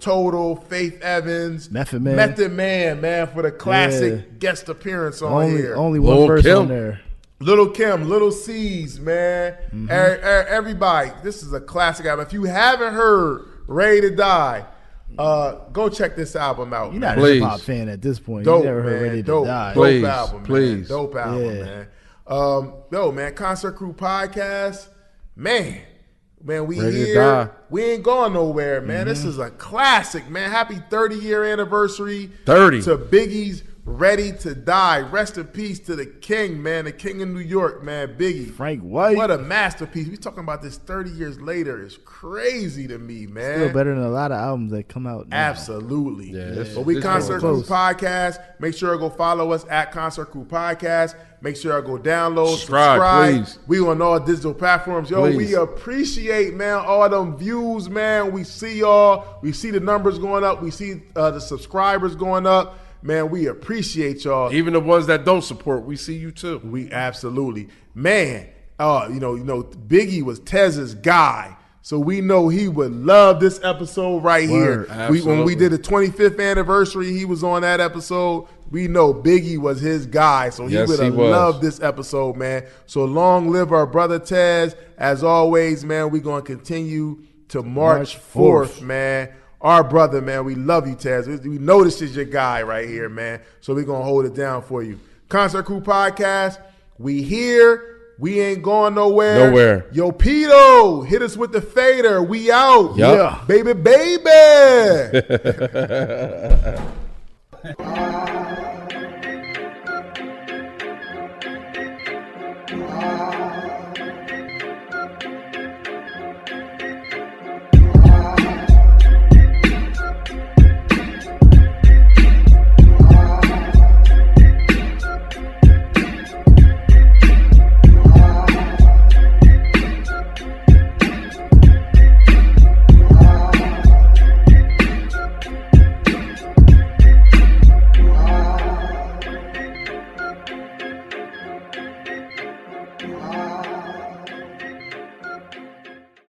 Total, Faith Evans, Method Man, for the classic guest appearance on here. Only one verse on there. Little Kim, Little C's, man. Everybody, this is a classic album. If you haven't heard Ready to Die, go check this album out. You're not a hip hop fan at this point. Dope, you never heard man. Ready Dope, to Die. dope album, please. man. Dope album, man. Man, Concert Crew Podcast, man, we Ready to here. Die. We ain't going nowhere, man. This is a classic, man. Happy 30-year anniversary 30 to Biggie's Ready to Die. Rest in peace to the king, man. The king of New York, man. Biggie. Frank White. What a masterpiece. We talking about this 30 years later. It's crazy to me, man. Still better than a lot of albums that come out now. Absolutely. Yeah, But we Concert Crew close. Podcast. Make sure to go follow us at Concert Crew Podcast. Make sure to go download, Subscribe, please. We on all digital platforms. Yo, Please. we appreciate, man, all them views, man. We see y'all. We see the numbers going up. We see the subscribers going up. Man, we appreciate y'all. Even the ones that don't support, we see you too. We absolutely. Man, Biggie was Tez's guy. So we know he would love this episode right here. When we did the 25th anniversary, he was on that episode. We know Biggie was his guy, so he would have loved this episode, man. So long live our brother Tez. As always, man, we're going to continue to March 4th, man. Our brother, man, we love you, Tez. We know this is your guy right here, man. So we're going to hold it down for you. Concert Crew Podcast, we here. We ain't going nowhere. Yo, Pito, hit us with the fader. We out. Yep. Yeah. Baby.